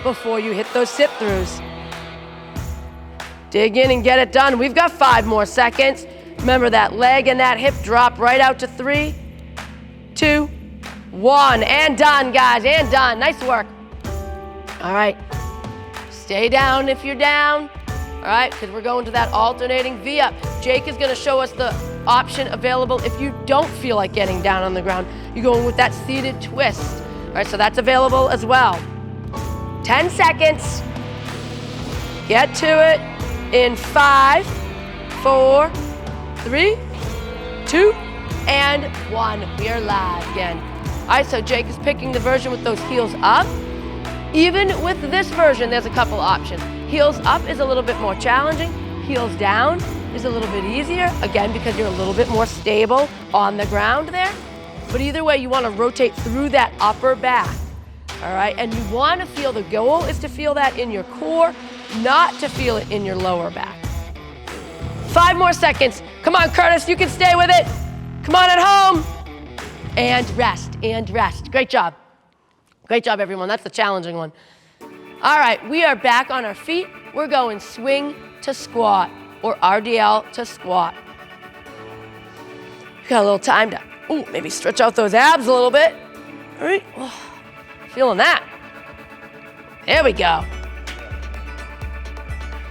before you hit those sit-throughs. Dig in and get it done. We've got 5 more seconds. Remember that leg and that hip drop right out to 3, 2, 1. And done, guys, and done. Nice work. All right. Stay down if you're down. All right, because we're going to that alternating V-up. Jake is going to show us the option available if you don't feel like getting down on the ground. You're going with that seated twist. All right, so that's available as well. 10 seconds. Get to it in 5, 4, 3, 2, and 1. We are live again. All right, so Jake is picking the version with those heels up. Even with this version, there's a couple options. Heels up is a little bit more challenging. Heels down is a little bit easier, again, because you're a little bit more stable on the ground there. But either way, you want to rotate through that upper back, all right? And you want to feel, the goal is to feel that in your core, not to feel it in your lower back. 5 more seconds. Come on, Curtis, you can stay with it. Come on at home. And rest, and rest. Great job. Great job, everyone. That's the challenging one. All right, we are back on our feet. We're going swing to squat, or RDL to squat. You got a little time to, maybe stretch out those abs a little bit. All right, feeling that. There we go.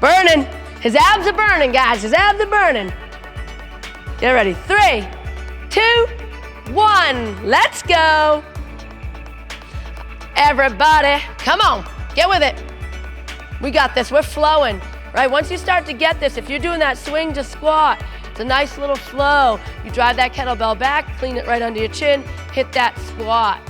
Burning. His abs are burning, guys. His abs are burning. Get ready. 3, 2, 1. Let's go. Everybody, come on, get with it. We got this, we're flowing, right? Once you start to get this, if you're doing that swing to squat, it's a nice little flow. You drive that kettlebell back, clean it right under your chin, hit that squat.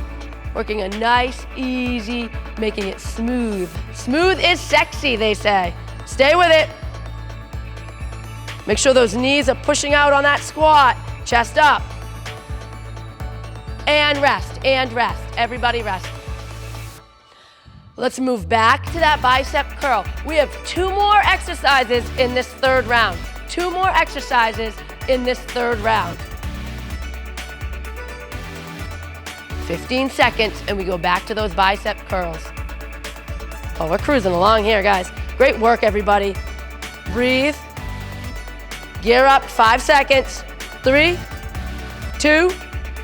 Working a nice, easy, making it smooth. Smooth is sexy, they say. Stay with it. Make sure those knees are pushing out on that squat. Chest up. And rest, and rest. Everybody rest. Let's move back to that bicep curl. We have 2 more exercises in this 3rd round. 2 more exercises in this 3rd round. 15 seconds, and we go back to those bicep curls. Oh, we're cruising along here, guys. Great work, everybody. Breathe. Gear up, 5 seconds. 3, 2,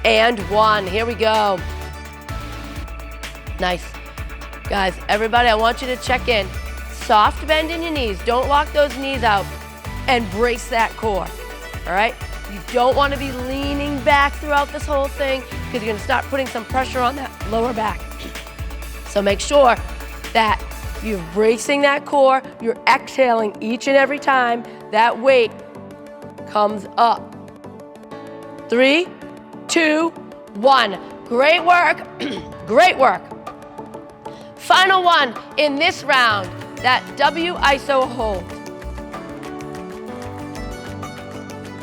and 1. Here we go. Nice. Guys, everybody, I want you to check in. Soft bend in your knees. Don't lock those knees out and brace that core, all right? You don't want to be leaning back throughout this whole thing because you're going to start putting some pressure on that lower back. So make sure that you're bracing that core. You're exhaling each and every time that weight comes up. 3, 2, 1. Great work. Great work. Final one in this round, that W iso hold.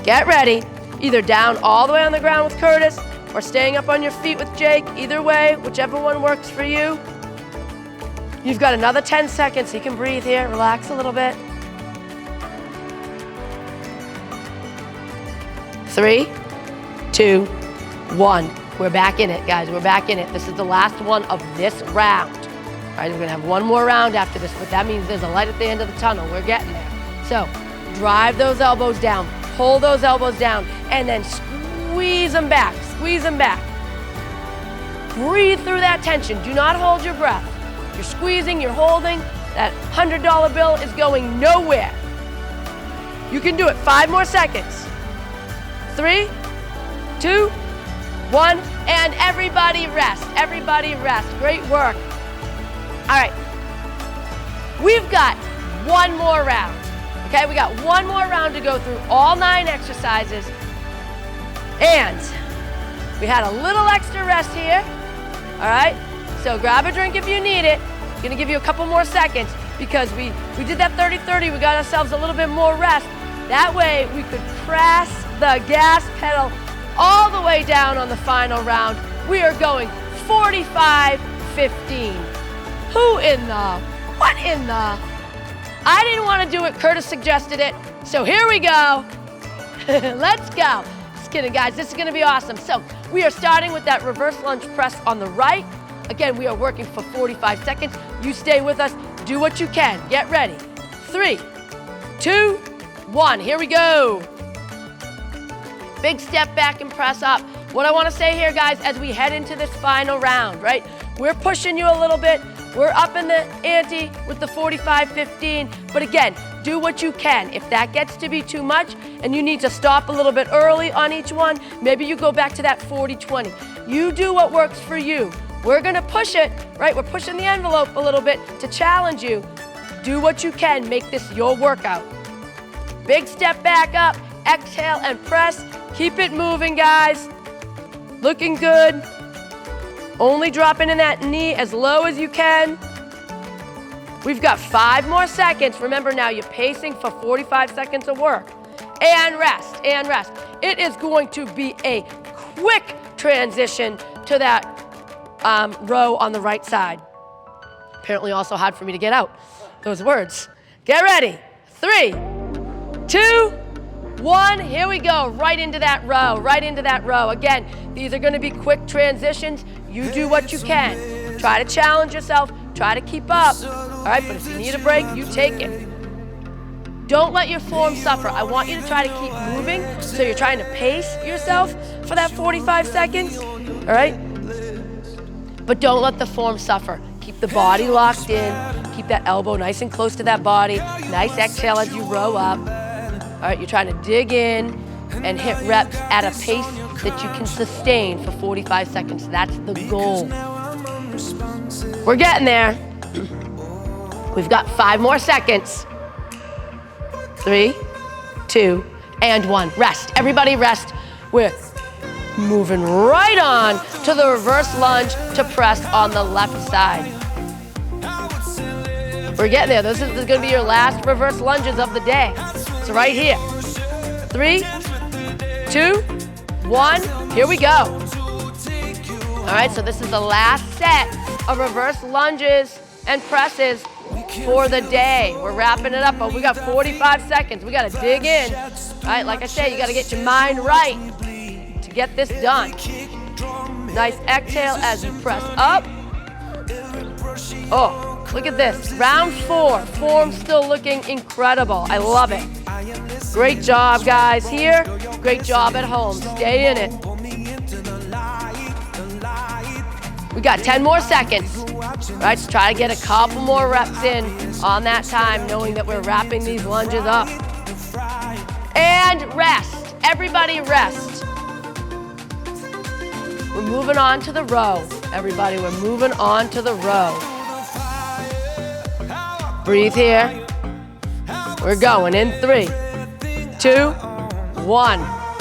Get ready, either down all the way on the ground with Curtis or staying up on your feet with Jake. Either way, whichever one works for you. You've got another 10 seconds. You can breathe here, relax a little bit. 3, 2, 1. We're back in it, guys. We're back in it. This is the last one of this round. All right, we're gonna have one more round after this, but that means there's a light at the end of the tunnel. We're getting there. So drive those elbows down, pull those elbows down, and then squeeze them back, squeeze them back. Breathe through that tension. Do not hold your breath. You're squeezing, you're holding. That $100 bill is going nowhere. You can do it. 5 more seconds. 3, 2, 1, and everybody rest. Everybody rest. Great work. All right. We've got one more round. Okay, we got one more round to go through all 9 exercises. And we had a little extra rest here. All right, so grab a drink if you need it. I'm gonna give you a couple more seconds because we did that 30-30. We got ourselves a little bit more rest. That way we could press the gas pedal all the way down on the final round. We are going 45-15. Who in the, what in the? I didn't want to do it, Curtis suggested it. So here we go. Let's go. Just kidding, guys, this is gonna be awesome. So we are starting with that reverse lunge press on the right. Again, we are working for 45 seconds. You stay with us, do what you can. Get ready. 3, 2, 1, here we go. Big step back and press up. What I wanna say here, guys, as we head into this final round, right? We're pushing you a little bit. We're up in the ante with the 45-15, but again, do what you can. If that gets to be too much and you need to stop a little bit early on each one, maybe you go back to that 40-20. You do what works for you. We're gonna push it, right? We're pushing the envelope a little bit to challenge you. Do what you can, make this your workout. Big step back up, exhale and press. Keep it moving, guys. Looking good. Only dropping in that knee as low as you can. We've got 5 more seconds. Remember now, you're pacing for 45 seconds of work. And rest, and rest. It is going to be a quick transition to that row on the right side. Apparently also hard for me to get out those words. Get ready. 3, 2, 1, here we go. Right into that row, right into that row. Again, these are gonna be quick transitions. You do what you can. Try to challenge yourself, try to keep up. All right, but if you need a break, you take it. Don't let your form suffer. I want you to try to keep moving, so you're trying to pace yourself for that 45 seconds, all right? But don't let the form suffer. Keep the body locked in, keep that elbow nice and close to that body. Nice exhale as you row up. All right, you're trying to dig in and hit reps at a pace that you can sustain for 45 seconds. That's the goal. We're getting there. We've got 5 more seconds. 3, 2, and 1. Rest. Everybody rest. We're moving right on to the reverse lunge to press on the left side. We're getting there. This is going to be your last reverse lunges of the day. So right here. 3, 2, 1, here we go. All right, so this is the last set of reverse lunges and presses for the day. We're wrapping it up, but we got 45 seconds. We gotta dig in. All right, like I say, you gotta get your mind right to get this done. Nice exhale as you press up. Oh, look at this. Round 4, form still looking incredible. I love it. Great job, guys, here. Great job at home. Stay in it. We got 10 more seconds. All right, let's try to get a couple more reps in on that time, knowing that we're wrapping these lunges up. And rest. Everybody rest. We're moving on to the row. Everybody, we're moving on to the row. Breathe here. We're going in 3, 2, 1.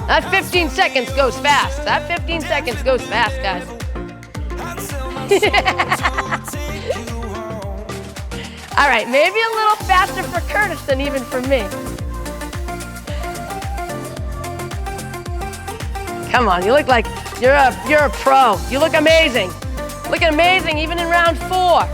That 15 seconds goes fast. That 15 seconds goes fast, guys. All right, maybe a little faster for Curtis than even for me. Come on, you look like you're a pro. You look amazing. Looking amazing even in round 4.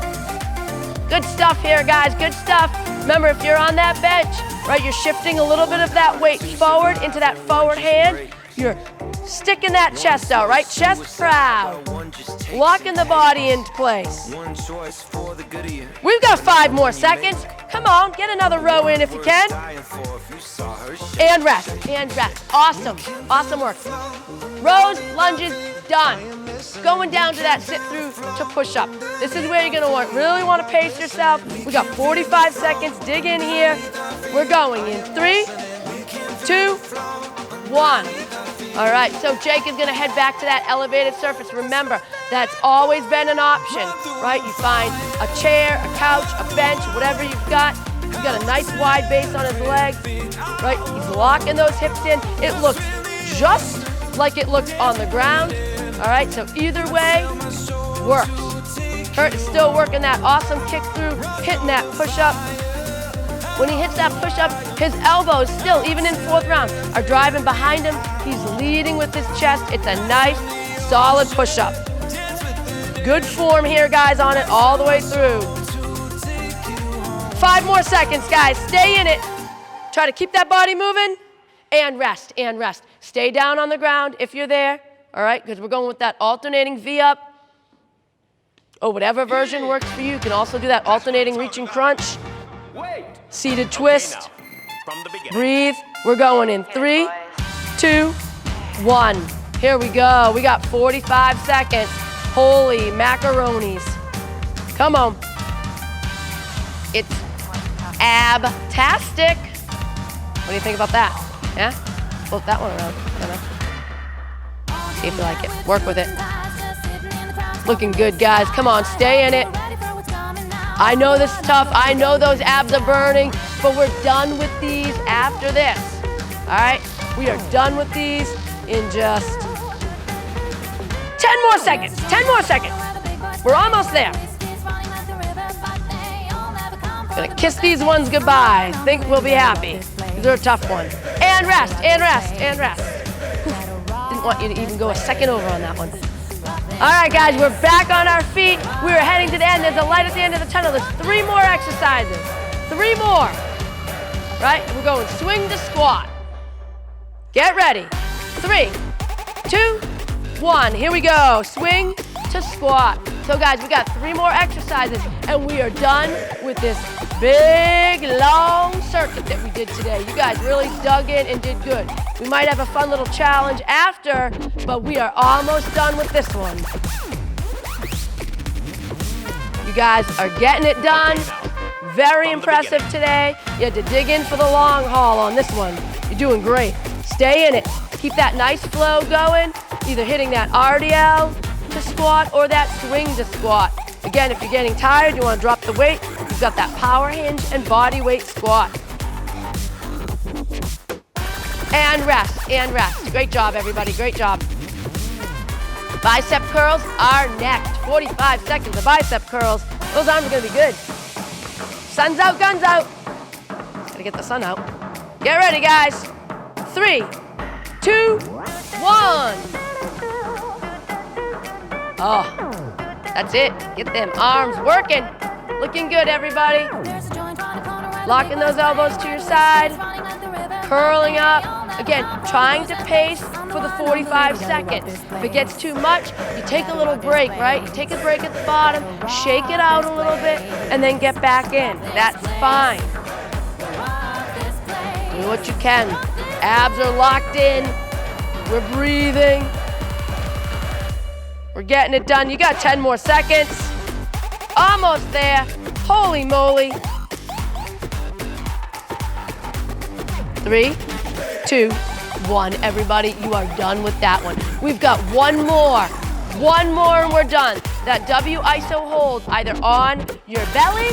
Good stuff here, guys, good stuff. Remember, if you're on that bench, right, you're shifting a little bit of that weight forward into that forward hand. You're sticking that chest out, right? Chest proud. Locking the body into place. We've got 5 more seconds. Come on, get another row in if you can. And rest, and rest. Awesome, awesome work. Rows, lunges, done. Going down to that sit through to push up. This is where you're gonna really want to pace yourself. We got 45 seconds, dig in here. We're going in 3, 2, 1. All right, so Jake is gonna head back to that elevated surface. Remember, that's always been an option, right? You find a chair, a couch, a bench, whatever you've got. He's got a nice wide base on his legs, right? He's locking those hips in. It looks just like it looks on the ground, all right? So either way, works. Kurt is still working that awesome kick through, hitting that push-up. When he hits that push-up, his elbows still, even in 4th round, are driving behind him. He's leading with his chest. It's a nice, solid push-up. Good form here, guys, on it all the way through. 5 more seconds, guys. Stay in it. Try to keep that body moving and rest, and rest. Stay down on the ground if you're there, all right, because we're going with that alternating V-up or whatever version works for you. You can also do that alternating reach and crunch. Seated twist. Breathe. We're going in 3, 2, 1. Here we go. We got 45 seconds. Holy macaronis. Come on. It's ab-tastic. What do you think about that? Yeah? Float that one around. See if you like it. Work with it. Looking good, guys. Come on, stay in it. I know this is tough. I know those abs are burning, but we're done with these after this. All right? We are done with these in just 10 more seconds. 10 more seconds. We're almost there. Gonna kiss these ones goodbye. Think we'll be happy. These are a tough one. And rest, and rest, and rest. Didn't want you to even go a second over on that one. All right, guys, we're back on our feet. We are heading to the end. There's a light at the end of the tunnel. There's 3 more exercises. 3 more. Right? We're going swing to squat. Get ready. 3, 2, 1. Here we go. Swing to squat. So, guys, we got 3 more exercises, and we are done with this big, long circuit that we did today. You guys really dug in and did good. We might have a fun little challenge after, but we are almost done with this one. You guys are getting it done. Very impressive today. You had to dig in for the long haul on this one. You're doing great. Stay in it. Keep that nice flow going, either hitting that RDL to squat or that swing to squat. Again, if you're getting tired, you want to drop the weight, you've got that power hinge and body weight squat. And rest, and rest. Great job, everybody, great job. Bicep curls are next. 45 seconds of bicep curls. Those arms are gonna be good. Sun's out, guns out. Gotta get the sun out. Get ready, guys. 3, 2, 1. Oh, that's it. Get them arms working. Looking good, everybody. Locking those elbows to your side. Curling up. Again, trying to pace for the 45 seconds. If it gets too much, you take a little break, right? You take a break at the bottom, shake it out a little bit, and then get back in. That's fine. Do what you can. Abs are locked in. We're breathing. We're getting it done. You got 10 more seconds. Almost there. Holy moly. 3, 2, 1. Everybody, you are done with that one. We've got one more and we're done. That W iso hold, either on your belly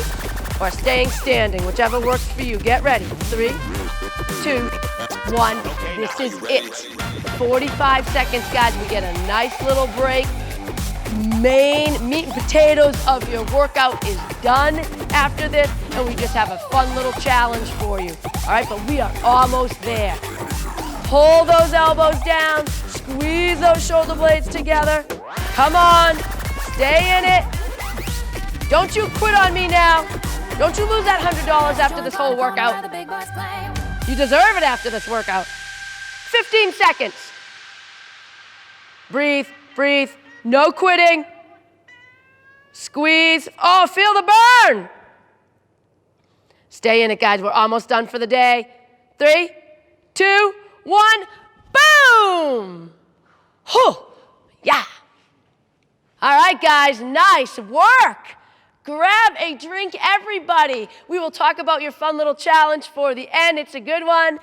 or staying standing, whichever works for you. Get ready. 3, 2, 1. This is it. 45 seconds, guys. We get a nice little break. Main meat and potatoes of your workout is done after this, and we just have a fun little challenge for you. All right, but we are almost there. Pull those elbows down, squeeze those shoulder blades together. Come on, stay in it. Don't you quit on me now. Don't you lose that $100 after this whole workout. You deserve it after this workout. 15 seconds. Breathe, breathe, no quitting. Squeeze. Oh, feel the burn. Stay in it, guys. We're almost done for the day. 3, 2, 1, boom. Whew. Yeah. All right, guys, nice work. Grab a drink, everybody. We will talk about your fun little challenge for the end. It's a good one,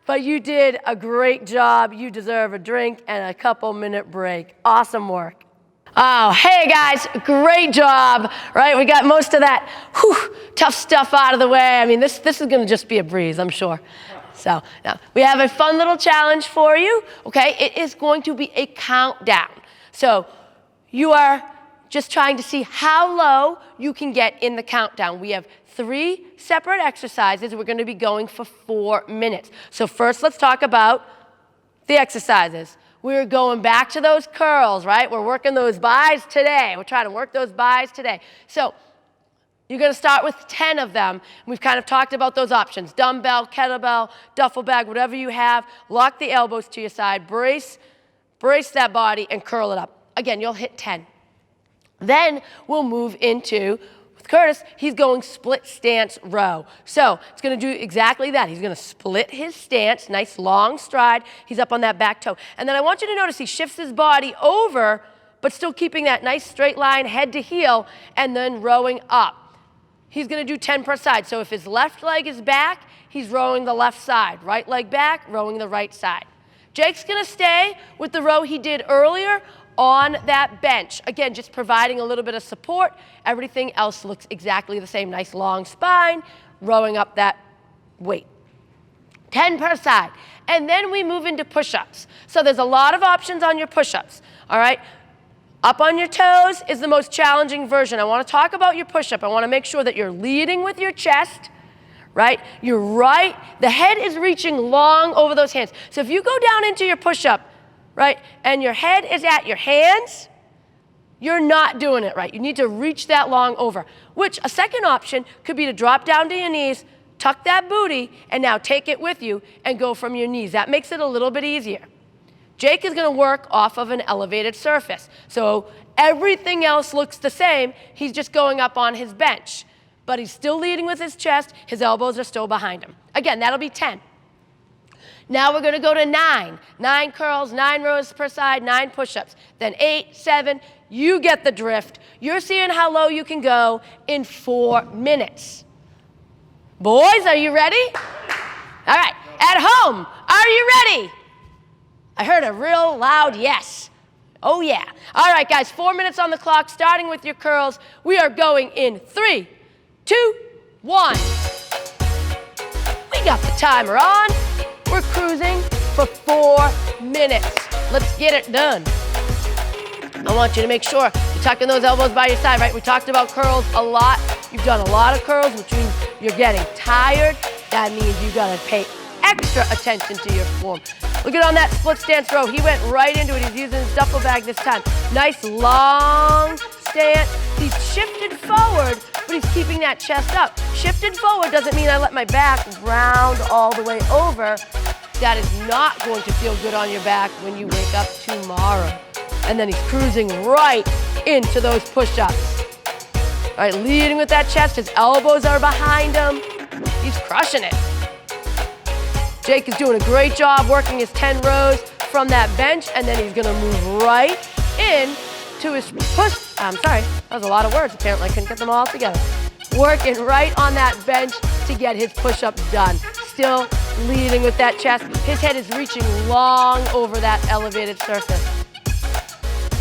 but you did a great job. You deserve a drink and a couple-minute break. Awesome work. Oh, hey guys, great job, right? We got most of that tough stuff out of the way. I mean, this is gonna just be a breeze, I'm sure. So now we have a fun little challenge for you, okay? It is going to be a countdown. So you are just trying to see how low you can get in the countdown. We have 3 separate exercises. We're gonna be going for 4 minutes. So first, let's talk about the exercises. We're going back to those curls, right? We're working those buys today. We're trying to work those buys today. So you're gonna start with 10 of them. We've kind of talked about those options. Dumbbell, kettlebell, duffel bag, whatever you have. Lock the elbows to your side. Brace that body and curl it up. Again, you'll hit 10. Then we'll move into, with Curtis, he's going split stance row. So it's gonna do exactly that. He's gonna split his stance, nice long stride. He's up on that back toe. And then I want you to notice he shifts his body over, but still keeping that nice straight line, head to heel, and then rowing up. He's gonna do 10 per side. So if his left leg is back, he's rowing the left side. Right leg back, rowing the right side. Jake's gonna stay with the row he did earlier on that bench. Again, just providing a little bit of support. Everything else looks exactly the same. Nice long spine, rowing up that weight. 10 per side. And then we move into push-ups. So there's a lot of options on your push-ups, all right? Up on your toes is the most challenging version. I wanna talk about your push-up. I wanna make sure that you're leading with your chest, right? You're right, the head is reaching long over those hands. So if you go down into your push-up, right, and your head is at your hands, you're not doing it right. You need to reach that long over, which a second option could be to drop down to your knees, tuck that booty, and now take it with you and go from your knees. That makes it a little bit easier. Jake is gonna work off of an elevated surface. So everything else looks the same. He's just going up on his bench, but he's still leading with his chest. His elbows are still behind him. Again, that'll be 10. Now we're gonna go to 9. 9 curls, 9 rows per side, 9 push-ups. Then 8, 7, you get the drift. You're seeing how low you can go in 4 minutes. Boys, are you ready? All right, at home, are you ready? I heard a real loud yes. Oh yeah. All right, guys, 4 minutes on the clock, starting with your curls. We are going in 3, 2, 1. We got the timer on. We're cruising for 4 minutes. Let's get it done. I want you to make sure you're tucking those elbows by your side, right? We talked about curls a lot. You've done a lot of curls, which means you're getting tired. That means you gotta pay extra attention to your form. Look at on that split stance row. He went right into it. He's using his duffel bag this time. Nice long stance. He's shifted forward, but he's keeping that chest up. Shifted forward doesn't mean I let my back round all the way over. That is not going to feel good on your back when you wake up tomorrow. And then he's cruising right into those push-ups. All right, leading with that chest. His elbows are behind him. He's crushing it. Jake is doing a great job working his 10 rows from that bench, and then he's gonna move right in to his push. I'm sorry, that was a lot of words. Apparently I couldn't get them all together. Working right on that bench to get his push-ups done. Still leading with that chest. His head is reaching long over that elevated surface.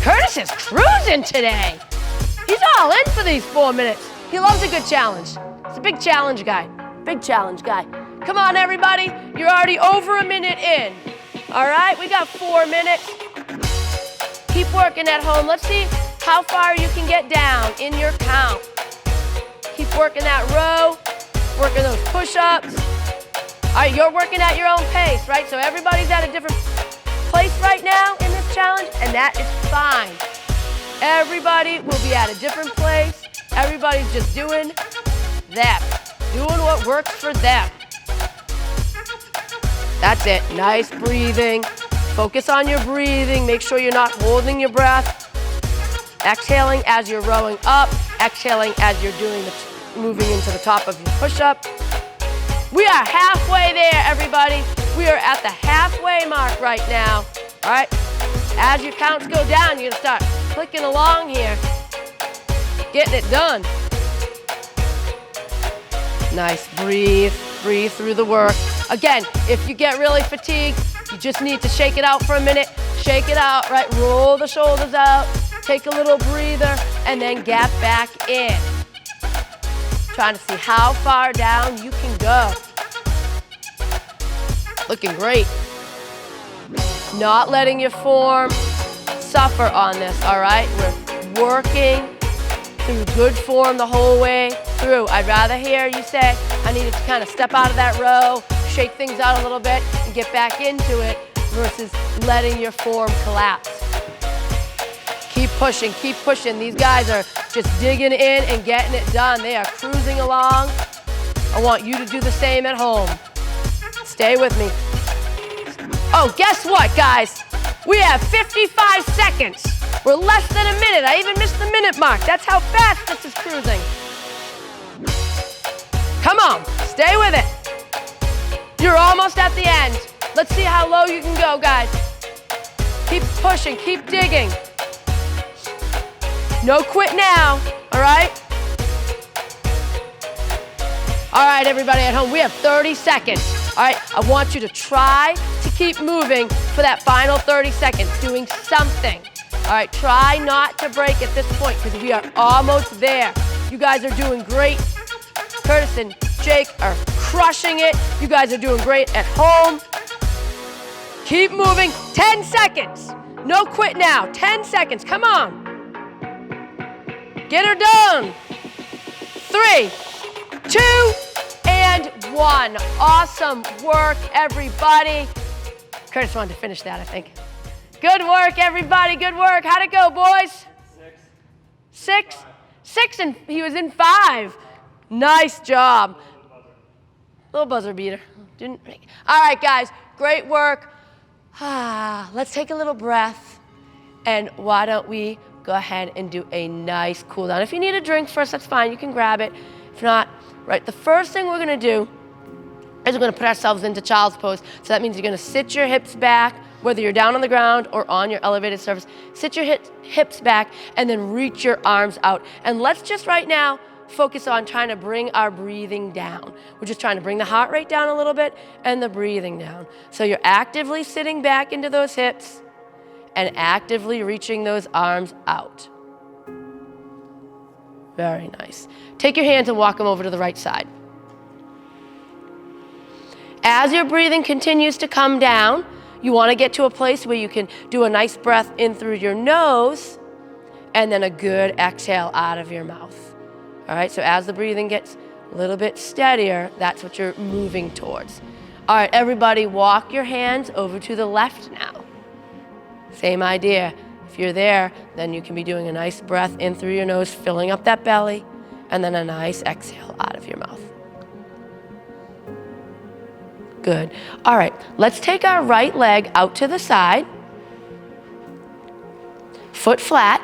Curtis is cruising today. He's all in for these 4 minutes. He loves a good challenge. He's a big challenge guy. Big challenge guy. Come on, everybody. You're already over a minute in. All right, we got 4 minutes. Keep working at home. Let's see how far you can get down in your count. Keep working that row, working those push-ups. All right, you're working at your own pace, right? So everybody's at a different place right now in this challenge, and that is fine. Everybody will be at a different place Everybody's just doing them, doing what works for them. That's it, nice breathing. Focus on your breathing, make sure you're not holding your breath. Exhaling as you're rowing up, exhaling as you're doing moving into the top of your push-up. We are halfway there, everybody. We are at the halfway mark right now, all right? As your counts go down, you're gonna start clicking along here, getting it done. Nice, breathe through the work. Again, if you get really fatigued, you just need to shake it out for a minute. Shake it out, right? Roll the shoulders out, take a little breather, and then gap back in. Trying to see how far down you can go. Looking great. Not letting your form suffer on this, all right? We're working through good form the whole way through. I'd rather hear you say, I needed to kind of step out of that row, shake things out a little bit, and get back into it, versus letting your form collapse. Keep pushing, keep pushing. These guys are just digging in and getting it done. They are cruising along. I want you to do the same at home. Stay with me. Oh, guess what, guys? We have 55 seconds. We're less than a minute. I even missed the minute mark. That's how fast this is cruising. Come on, stay with it. You're almost at the end. Let's see how low you can go, guys. Keep pushing, keep digging. No quit now, all right? All right, everybody at home, we have 30 seconds. All right, I want you to try to keep moving for that final 30 seconds, doing something. All right, try not to break at this point because we are almost there. You guys are doing great. Curtis and Jake are crushing it. You guys are doing great at home. Keep moving, 10 seconds. No quit now, 10 seconds, come on. Get her done. 3, 2, and 1. Awesome work, everybody. Curtis wanted to finish that, I think. Good work, everybody, good work. How'd it go, boys? 6? 6, and he was in 5. Nice job. Little buzzer beater. Didn't make it. All right, guys, great work. Let's take a little breath, and why don't we go ahead and do a nice cool down. If you need a drink first, that's fine, you can grab it. If not, right, the first thing we're gonna do is we're gonna put ourselves into child's pose. So that means you're gonna sit your hips back, whether you're down on the ground or on your elevated surface. Sit your hips back and then reach your arms out. And let's just right now focus on trying to bring our breathing down. We're just trying to bring the heart rate down a little bit and the breathing down. So you're actively sitting back into those hips and actively reaching those arms out. Very nice. Take your hands and walk them over to the right side. As your breathing continues to come down, you want to get to a place where you can do a nice breath in through your nose and then a good exhale out of your mouth. All right, so as the breathing gets a little bit steadier, that's what you're moving towards. All right, everybody, walk your hands over to the left now. Same idea. If you're there, then you can be doing a nice breath in through your nose, filling up that belly, and then a nice exhale out of your mouth. Good. All right, let's take our right leg out to the side, foot flat,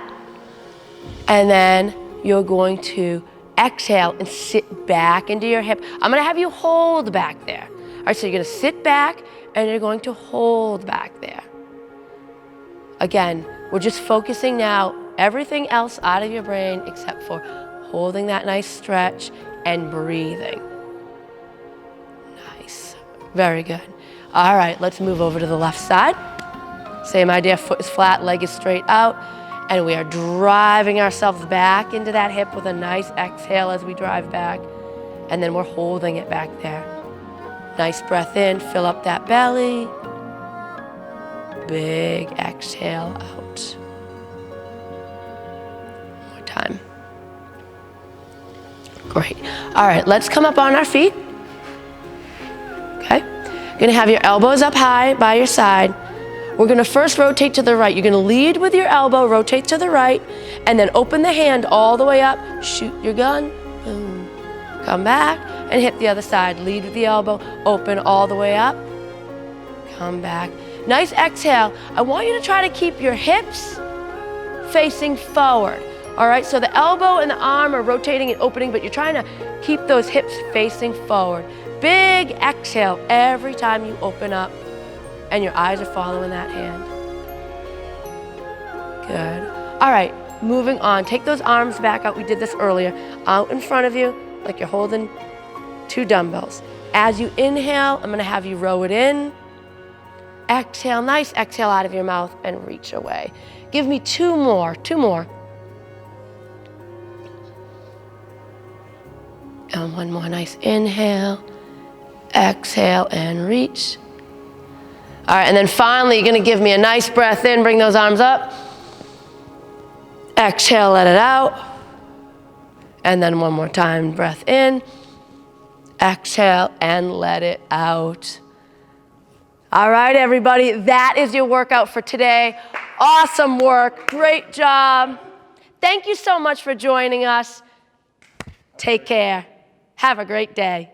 and then you're going to exhale and sit back into your hip. I'm gonna have you hold back there. All right, so you're gonna sit back and you're going to hold back there. Again, we're just focusing now everything else out of your brain except for holding that nice stretch and breathing. Nice, very good. All right, let's move over to the left side. Same idea, foot is flat, leg is straight out, and we are driving ourselves back into that hip with a nice exhale as we drive back, and then we're holding it back there. Nice breath in, fill up that belly. Big exhale out. One more time. Great. All right, let's come up on our feet. Okay. You're gonna have your elbows up high by your side. We're gonna first rotate to the right. You're gonna lead with your elbow, rotate to the right, and then open the hand all the way up, shoot your gun, boom. Come back and hit the other side. Lead with the elbow, open all the way up, come back. Nice exhale. I want you to try to keep your hips facing forward. All right, so the elbow and the arm are rotating and opening, but you're trying to keep those hips facing forward. Big exhale every time you open up, and your eyes are following that hand. Good. All right, moving on. Take those arms back out. We did this earlier. Out in front of you, like you're holding 2 dumbbells. As you inhale, I'm gonna have you row it in. Exhale, nice exhale out of your mouth and reach away. Give me 2 more, 2 more. And 1 more, nice inhale, exhale, and reach. All right, and then finally, you're gonna give me a nice breath in, bring those arms up. Exhale, let it out. And then 1 more time, breath in. Exhale, and let it out. All right, everybody, that is your workout for today. Awesome work, great job. Thank you so much for joining us. Take care. Have a great day.